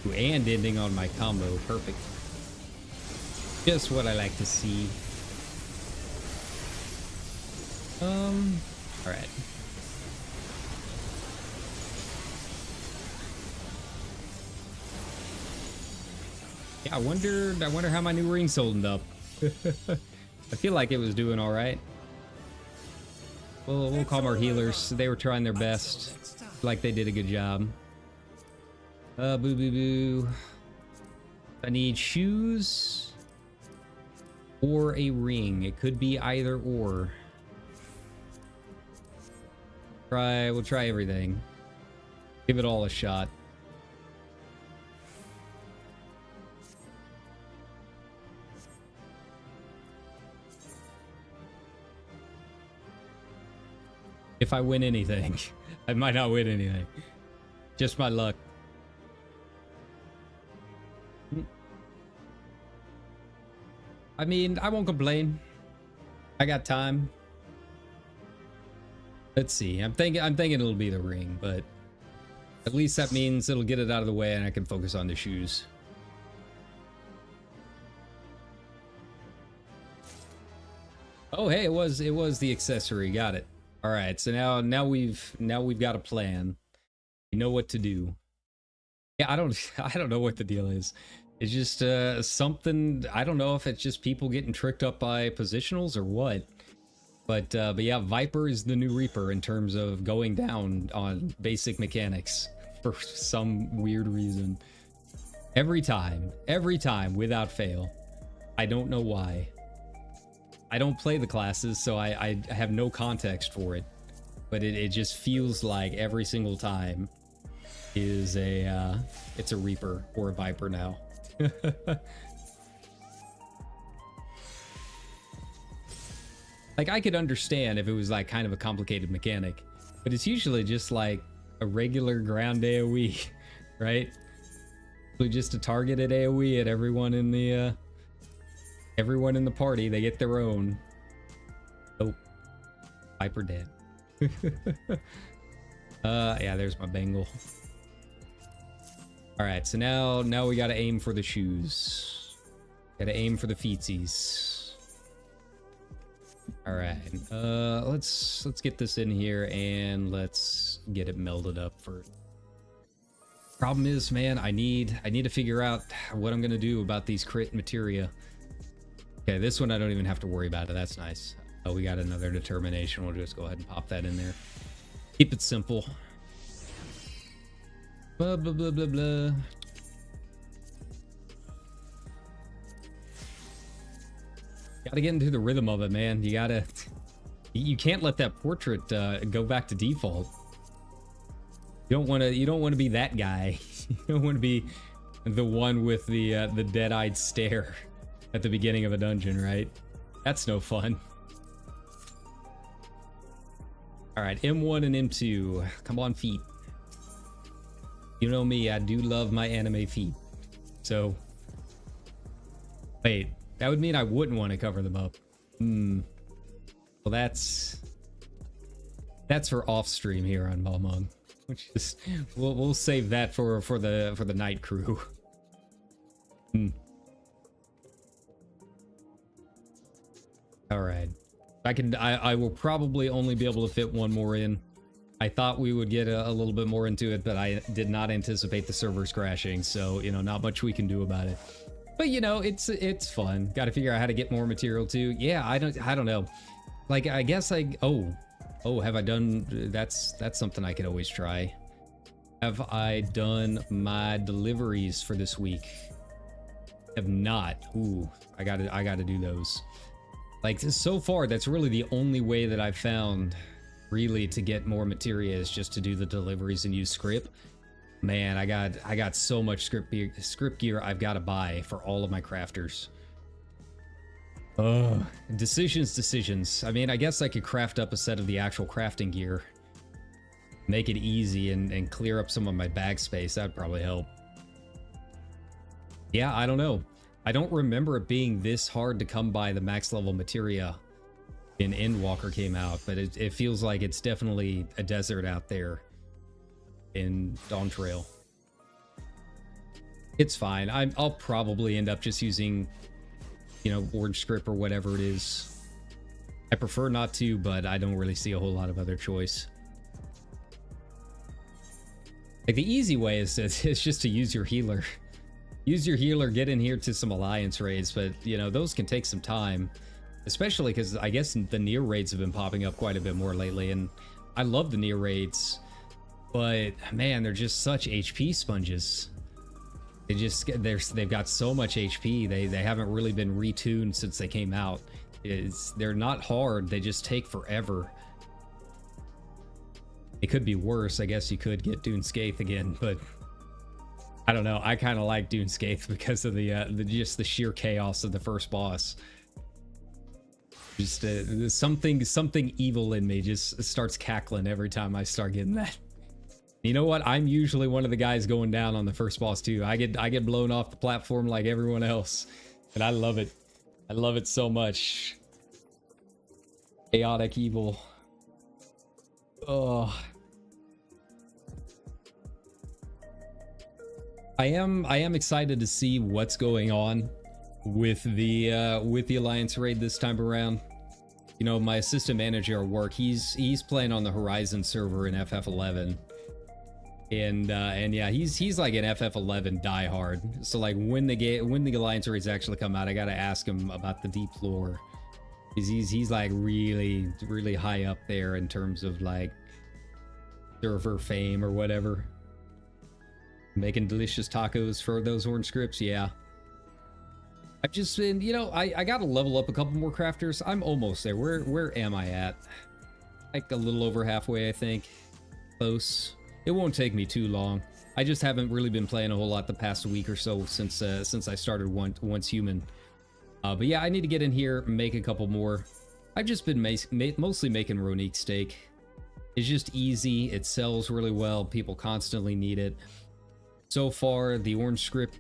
Ooh, and ending on my combo. Perfect. Just what I like to see. Alright. Yeah, I wonder how my new ring's holding up. I feel like it was doing alright. We'll call our healers. They were trying their best. Like they did a good job. Boo boo boo. I need shoes or a ring. It could be either or. We'll try everything. Give it all a shot. If I win anything. I might not win anything. Just my luck. I mean, I won't complain. I got time. Let's see. I'm thinking it'll be the ring, but at least that means it'll get it out of the way and I can focus on the shoes. Oh, hey, it was the accessory. Got it. All right. So now we've got a plan. You know what to do. Yeah, I don't know what the deal is. It's just something. I don't know if it's just people getting tricked up by positionals or what. But yeah, Viper is the new Reaper in terms of going down on basic mechanics for some weird reason. Every time, without fail. I don't know why. I don't play the classes, so I have no context for it. But it just feels like every single time is it's a Reaper or a Viper now. Like, I could understand if it was like kind of a complicated mechanic, but it's usually just like a regular ground AoE, right? So just a targeted AoE at everyone in the party. They get their own. Oh, Viper dead. Yeah, there's my Bengal. All right, so now we gotta aim for the shoes. Gotta aim for the feetsies. All right, let's get this in here and let's get it melded up first. Problem is, man, I need to figure out what I'm gonna do about these crit materia. Okay, this one I don't even have to worry about it. That's nice. Oh, we got another determination. We'll just go ahead and pop that in there. Keep it simple. Blah blah blah blah blah. Gotta get into the rhythm of it, man. You can't let that portrait go back to default. You don't want to be that guy. You don't want to be the one with the dead-eyed stare at the beginning of a dungeon, right? That's no fun. All right, M1 and M2. Come on, feet. You know me, I do love my anime feet. So, wait. That would mean I wouldn't want to cover them up. Well, that's for off stream here on Balmung. Which is we'll save that for the night crew. All right. I will probably only be able to fit one more in. I thought we would get a little bit more into it, but I did not anticipate the servers crashing, so not much we can do about it. But it's fun. Got to figure out how to get more material too. Yeah, I don't know. Like, I guess oh, have I done? That's something I could always try. Have I done my deliveries for this week? Have not. Ooh, I gotta do those. Like, so far, that's really the only way that I've found really to get more materia is just to do the deliveries and use script. Man, I got so much script gear I've got to buy for all of my crafters. Decisions. I mean, I guess I could craft up a set of the actual crafting gear. Make it easy and clear up some of my bag space. That'd probably help. Yeah, I don't know. I don't remember it being this hard to come by the max level materia in Endwalker came out, but it feels like it's definitely a desert out there in Dawn Trail. It's fine. I'll probably end up just using, Orange Script or whatever it is. I prefer not to, but I don't really see a whole lot of other choice. Like, the easy way is just to use your healer. Use your healer, get in here to some alliance raids, but those can take some time, especially because I guess the near raids have been popping up quite a bit more lately, and I love the near raids, but man, they're just such HP sponges. They've got so much HP. They haven't really been retuned since they came out. They're not hard, they just take forever. It could be worse. I guess you could get Dune Skaith again, but I don't know. I kind of like Dune Skaith because of just the sheer chaos of the first boss. Just something evil in me just starts cackling every time I start getting that. You know what? I'm usually one of the guys going down on the first boss too. I get blown off the platform like everyone else, and I love it. I love it so much. Chaotic evil. Oh. I am excited to see what's going on with the Alliance raid this time around. You know, my assistant manager at work, he's playing on the Horizon server in FF11. And yeah, he's like an FF11 diehard. So like when the Alliance raids actually come out, I gotta ask him about the deep lore. He's like really high up there in terms of like server fame or whatever. Making delicious tacos for those orange scripts, yeah. I've just been, you know, I gotta level up a couple more crafters. I'm almost there. Where am I at? Like a little over halfway, I think. Close. It won't take me too long. I just haven't really been playing a whole lot the past week or so since I started Once Human. But yeah, I need to get in here and make a couple more. I've just been mostly making Ronique steak. It's just easy. It sells really well. People constantly need it. So far, the orange script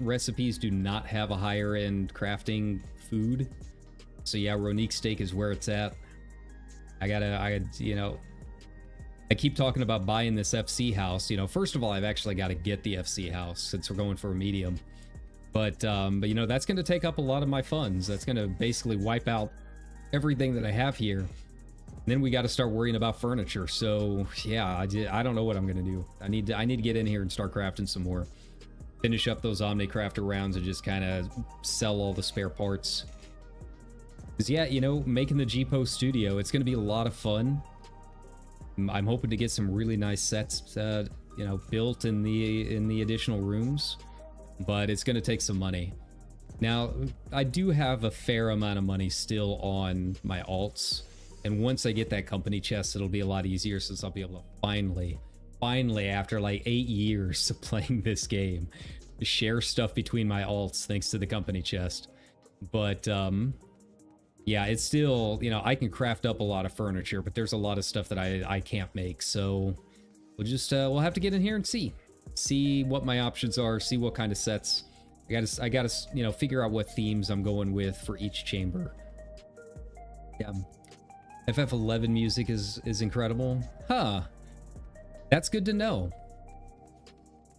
recipes do not have a higher end crafting food. So yeah, Ronique steak is where it's at. You know, I keep talking about buying this FC house. You know, first of all, I've actually got to get the FC house since we're going for a medium. But you know, that's going to take up a lot of my funds. That's going to basically wipe out everything that I have here. And then we got to start worrying about furniture. So yeah, I don't know what I'm gonna do. I need to get in here and start crafting some more. Finish up those Omni Crafter rounds and just kind of sell all the spare parts. Cause yeah, you know, making the G-Post studio, it's gonna be a lot of fun. I'm hoping to get some really nice sets, you know, built in the additional rooms, but it's gonna take some money. Now, I do have a fair amount of money still on my alts. And once I get that company chest, it'll be a lot easier since I'll be able to finally, after like 8 years of playing this game, share stuff between my alts thanks to the company chest. But yeah, it's still, you know, I can craft up a lot of furniture, but there's a lot of stuff that I can't make. So we'll just we'll have to get in here and see what my options are, see what kind of sets. I gotta you know, figure out what themes I'm going with for each chamber. Yeah. FF11 music is incredible. Huh. That's good to know.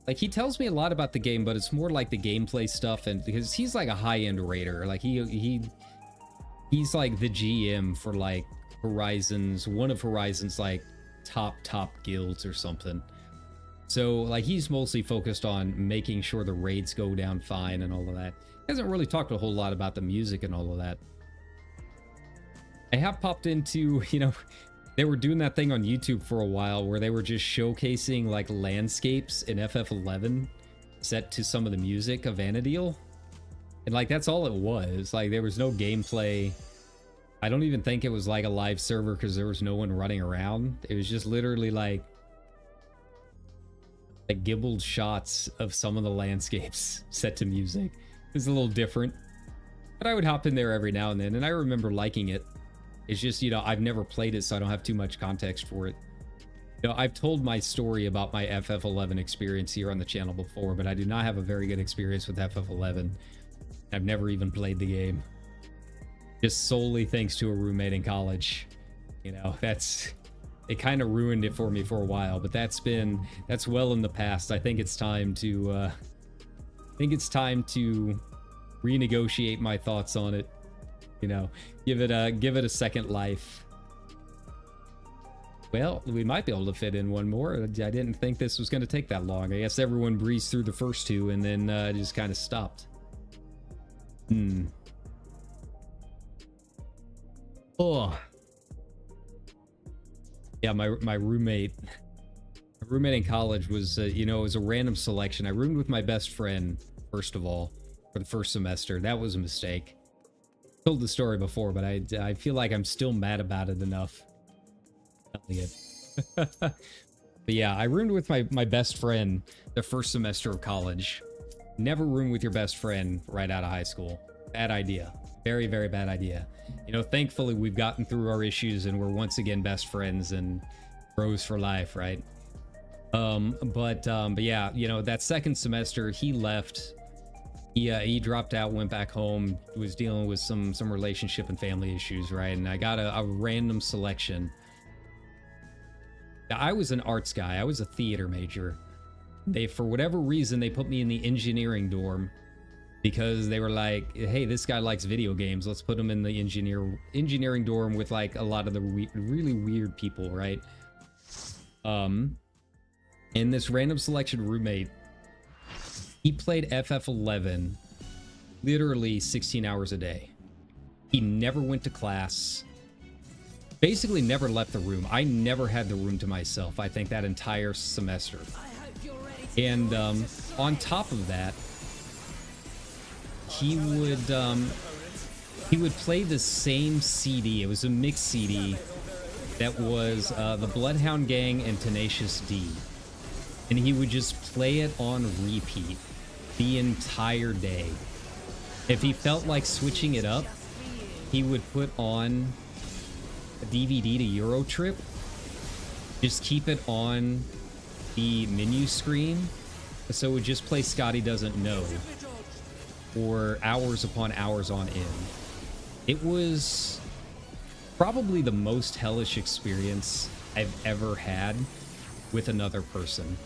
Like, he tells me a lot about the game, but it's more like the gameplay stuff, and because he's like a high-end raider. Like, he's like the GM for like Horizon's, one of Horizon's like top guilds or something. So like, he's mostly focused on making sure the raids go down fine and all of that. He hasn't really talked a whole lot about the music and all of that. I have popped into, you know, they were doing that thing on YouTube for a while where they were just showcasing like landscapes in FF11 set to some of the music of Vana'diel. And like, that's all it was. Like, there was no gameplay. I don't even think it was like a live server because there was no one running around. It was just literally like gibbled shots of some of the landscapes set to music. It's a little different, but I would hop in there every now and then, and I remember liking it. It's just, you know, I've never played it, so I don't have too much context for it. You know, I've told my story about my FF11 experience here on the channel before, but I do not have a very good experience with FF11. I've never even played the game. Just solely thanks to a roommate in college. You know, it kind of ruined it for me for a while, but that's well in the past. I think it's time to renegotiate my thoughts on it. You know, give it a second life. Well, we might be able to fit in one more. I didn't think this was going to take that long. I guess everyone breezed through the first two and then just kind of stopped. Oh. Yeah, my roommate in college was, you know, it was a random selection. I roomed with my best friend, first of all, for the first semester. That was a mistake. Told the story before, but I feel like I'm still mad about it enough. But yeah, I roomed with my best friend the first semester of college. Never room with your best friend right out of high school. Bad idea. Very, very bad idea. You know, thankfully we've gotten through our issues and we're once again best friends and bros for life, right? But yeah, you know, that second semester he left. He dropped out, went back home, was dealing with some relationship and family issues, right? And I got a random selection. I was an arts guy. I was a theater major. They, for whatever reason, they put me in the engineering dorm because they were like, hey, this guy likes video games. Let's put him in the engineering dorm with like a lot of the really weird people, right? And this random selection roommate, he played FF11 literally 16 hours a day. He never went to class. Basically never left the room. I never had the room to myself, I think, that entire semester. And on top of that, he would play the same CD. It was a mixed CD that was the Bloodhound Gang and Tenacious D. And he would just play it on repeat the entire day. If he felt like switching it up, he would put on a DVD to Euro Trip, just keep it on the menu screen, so it would just play Scotty Doesn't Know for hours upon hours on end. It was probably the most hellish experience I've ever had with another person.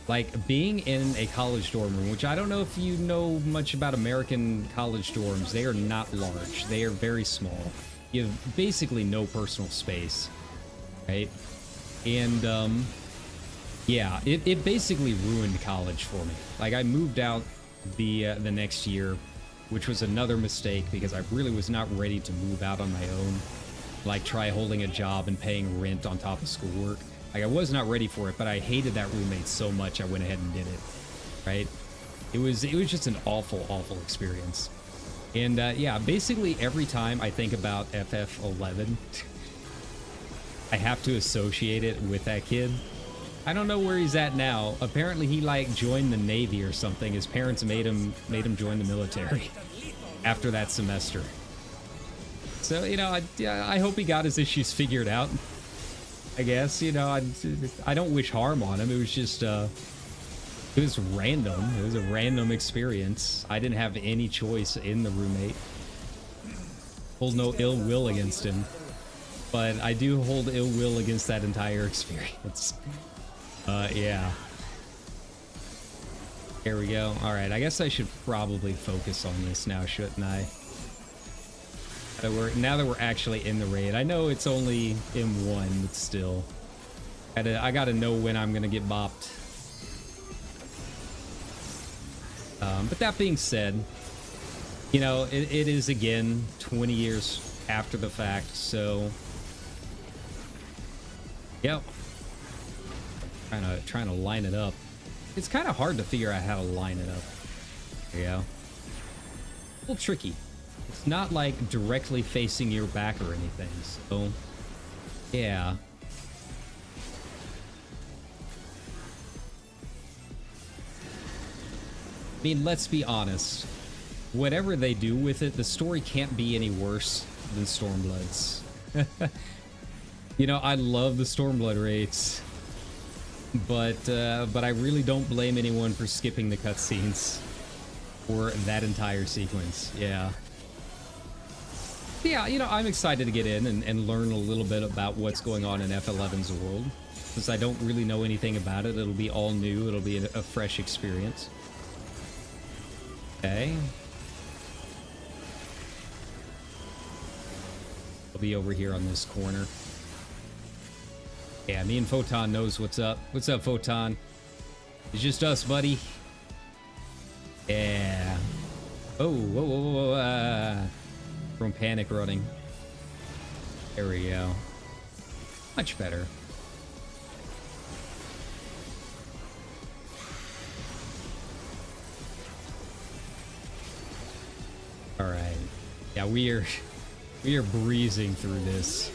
Like, being in a college dorm room, which I don't know if you know much about American college dorms. They are not large. They are very small. You have basically no personal space, right? And, yeah, it basically ruined college for me. Like, I moved out the next year, which was another mistake because I really was not ready to move out on my own. Like, try holding a job and paying rent on top of schoolwork. Like, I was not ready for it, but I hated that roommate so much I went ahead and did it, right? It was just an awful, awful experience. And yeah, basically every time I think about FF11, I have to associate it with that kid. I don't know where he's at now. Apparently he like joined the Navy or something. His parents made him join the military after that semester. So, you know, I hope he got his issues figured out. I guess, you know, I don't wish harm on him. It was just, it was random. It was a random experience. I didn't have any choice in the roommate. Hold no ill will against him. But I do hold ill will against that entire experience. Yeah. There we go. All right, I guess I should probably focus on this now, shouldn't I? Now that we're actually in the raid. I know it's only M1, but still. I gotta know when I'm gonna get bopped. But that being said, you know, it is again 20 years after the fact, so yep. Trying to line it up. It's kind of hard to figure out how to line it up. There you go. A little tricky. It's not like directly facing your back or anything, so yeah. I mean, let's be honest. Whatever they do with it, the story can't be any worse than Stormblood's. You know, I love the Stormblood raids, but I really don't blame anyone for skipping the cutscenes for that entire sequence. Yeah. Yeah, you know, I'm excited to get in and learn a little bit about what's going on in F11's world, since I don't really know anything about it. It'll be all new. It'll be a fresh experience. Okay. I'll be over here on this corner. Yeah, me and Photon knows what's up. What's up, Photon? It's just us, buddy. Yeah. Oh, whoa, whoa, whoa, from panic running. There we go. Much better. All right. Yeah, we are breezing through this.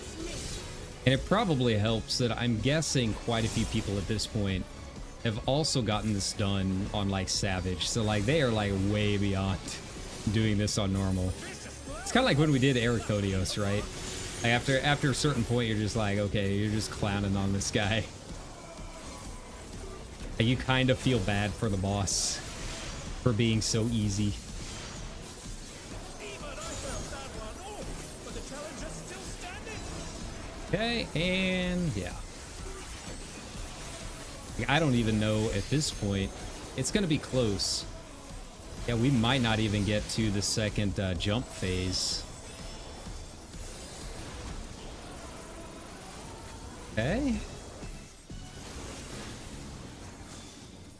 And it probably helps that I'm guessing quite a few people at this point have also gotten this done on like Savage. So like they are like way beyond doing this on normal. It's kind of like when we did Ericodios, right? Like after a certain point, you're just like, okay, you're just clowning on this guy. You kind of feel bad for the boss for being so easy. Even I felt that one. Oh, but the challenge is still standing. Okay, and yeah. I don't even know at this point. It's going to be close. Yeah, we might not even get to the second jump phase. Okay.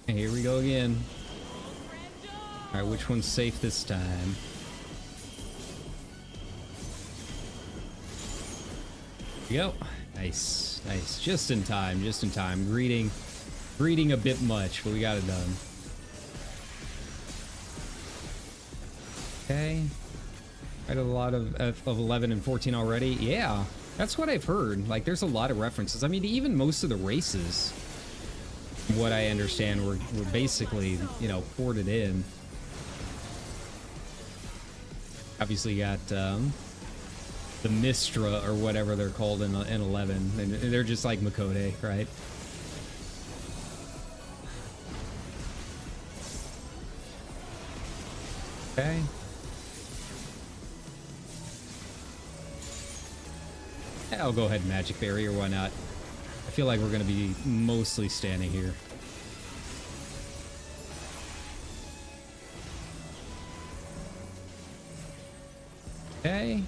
And here we go again. All right, which one's safe this time? Here we go. Nice, nice. Just in time, just in time. Greeting a bit much, but we got it done. Okay. Quite a lot of 11 and 14 already. Yeah, that's what I've heard. Like, there's a lot of references. I mean, even most of the races, from what I understand, were basically, you know, ported in. Obviously got the Mistra or whatever they're called in 11, and they're just like Makode, right? Okay. Yeah, I'll go ahead and Magic Barrier, why not? I feel like we're going to be mostly standing here. Okay.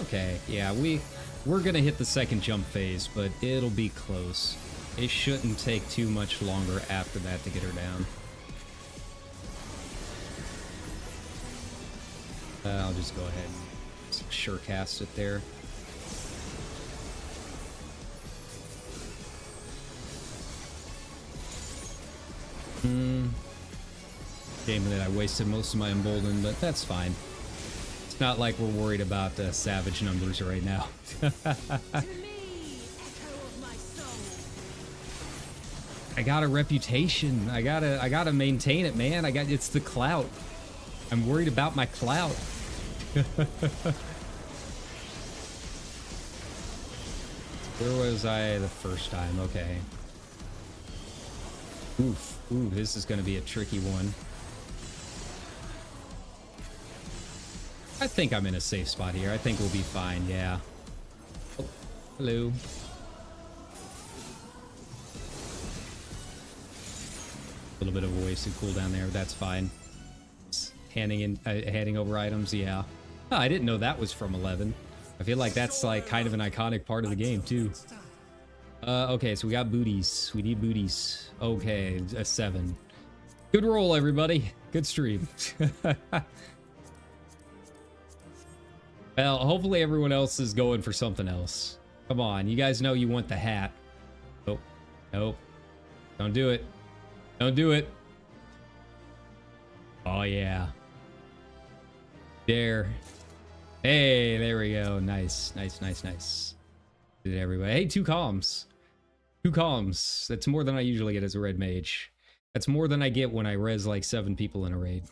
Okay, yeah, we're gonna hit the second jump phase, but it'll be close. It shouldn't take too much longer after that to get her down. I'll just go ahead and sure cast it there. Shame that I wasted most of my embolden, but that's fine. It's not like we're worried about savage numbers right now. To me, echo of my soul. I got a reputation. I gotta maintain it, man. It's the clout. I'm worried about my clout. Where was I the first time? Okay. Oof. Ooh, this is gonna be a tricky one. I think I'm in a safe spot here. I think we'll be fine, yeah. Oh, hello. A little bit of a wasted cooldown there, but that's fine. Handing over items, yeah. Oh, I didn't know that was from 11. I feel like that's like kind of an iconic part of the game too. Okay, so we got booties. We need booties. Okay, a 7. Good roll, everybody. Good stream. Well, hopefully everyone else is going for something else. Come on, you guys know you want the hat. Nope. Nope. Don't do it. Don't do it. Oh, yeah. There. Hey, there we go. Nice, nice, nice, nice. Did everybody? Hey, 2 comms. 2 comms. That's more than I usually get as a red mage. That's more than I get when I res like 7 people in a raid.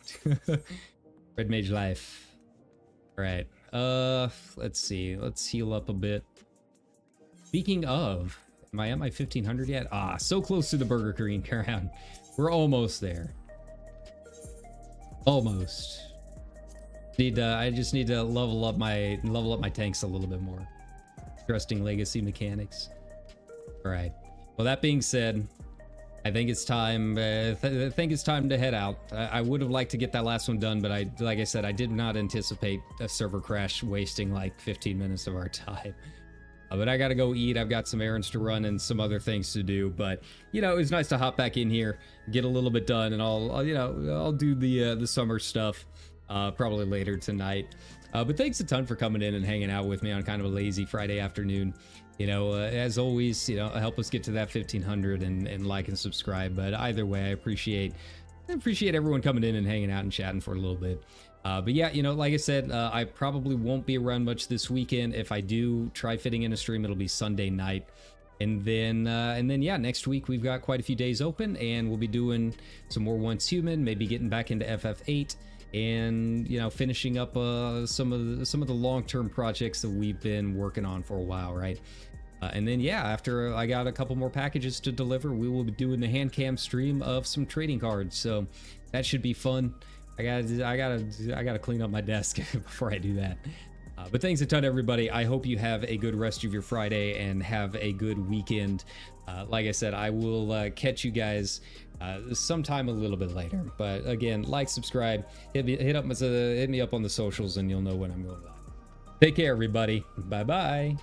Red mage life. All right. Let's see. Let's heal up a bit. Speaking of, am I at my 1500 yet? Ah, so close to the Burger Queen crown. We're almost there. Almost. I just need to level up my tanks a little bit more. Trusting legacy mechanics. All right. Well, that being said, I think it's time. I think it's time to head out. I would have liked to get that last one done, but like I said, I did not anticipate a server crash wasting like 15 minutes of our time. But I gotta go eat. I've got some errands to run and some other things to do. But you know, it was nice to hop back in here, get a little bit done, and I'll do the summer stuff probably later tonight. But thanks a ton for coming in and hanging out with me on kind of a lazy Friday afternoon. You know, as always, you know, help us get to that 1500 and like and subscribe. But either way, I appreciate everyone coming in and hanging out and chatting for a little bit. But yeah, you know, like I said, I probably won't be around much this weekend. If I do try fitting in a stream, it'll be Sunday night. And then yeah, next week we've got quite a few days open, and we'll be doing some more Once Human, maybe getting back into FF8. and you know, finishing up some of the long-term projects that we've been working on for a while, right? And then yeah, after I got a couple more packages to deliver, we will be doing the hand cam stream of some trading cards, so that should be fun. I gotta clean up my desk before I do that. But thanks a ton, everybody. I hope you have a good rest of your Friday and have a good weekend. Like I said, I will catch you guys sometime a little bit later. But again, like, subscribe, hit me up on the socials, and you'll know when I'm going live. Take care, everybody. Bye bye.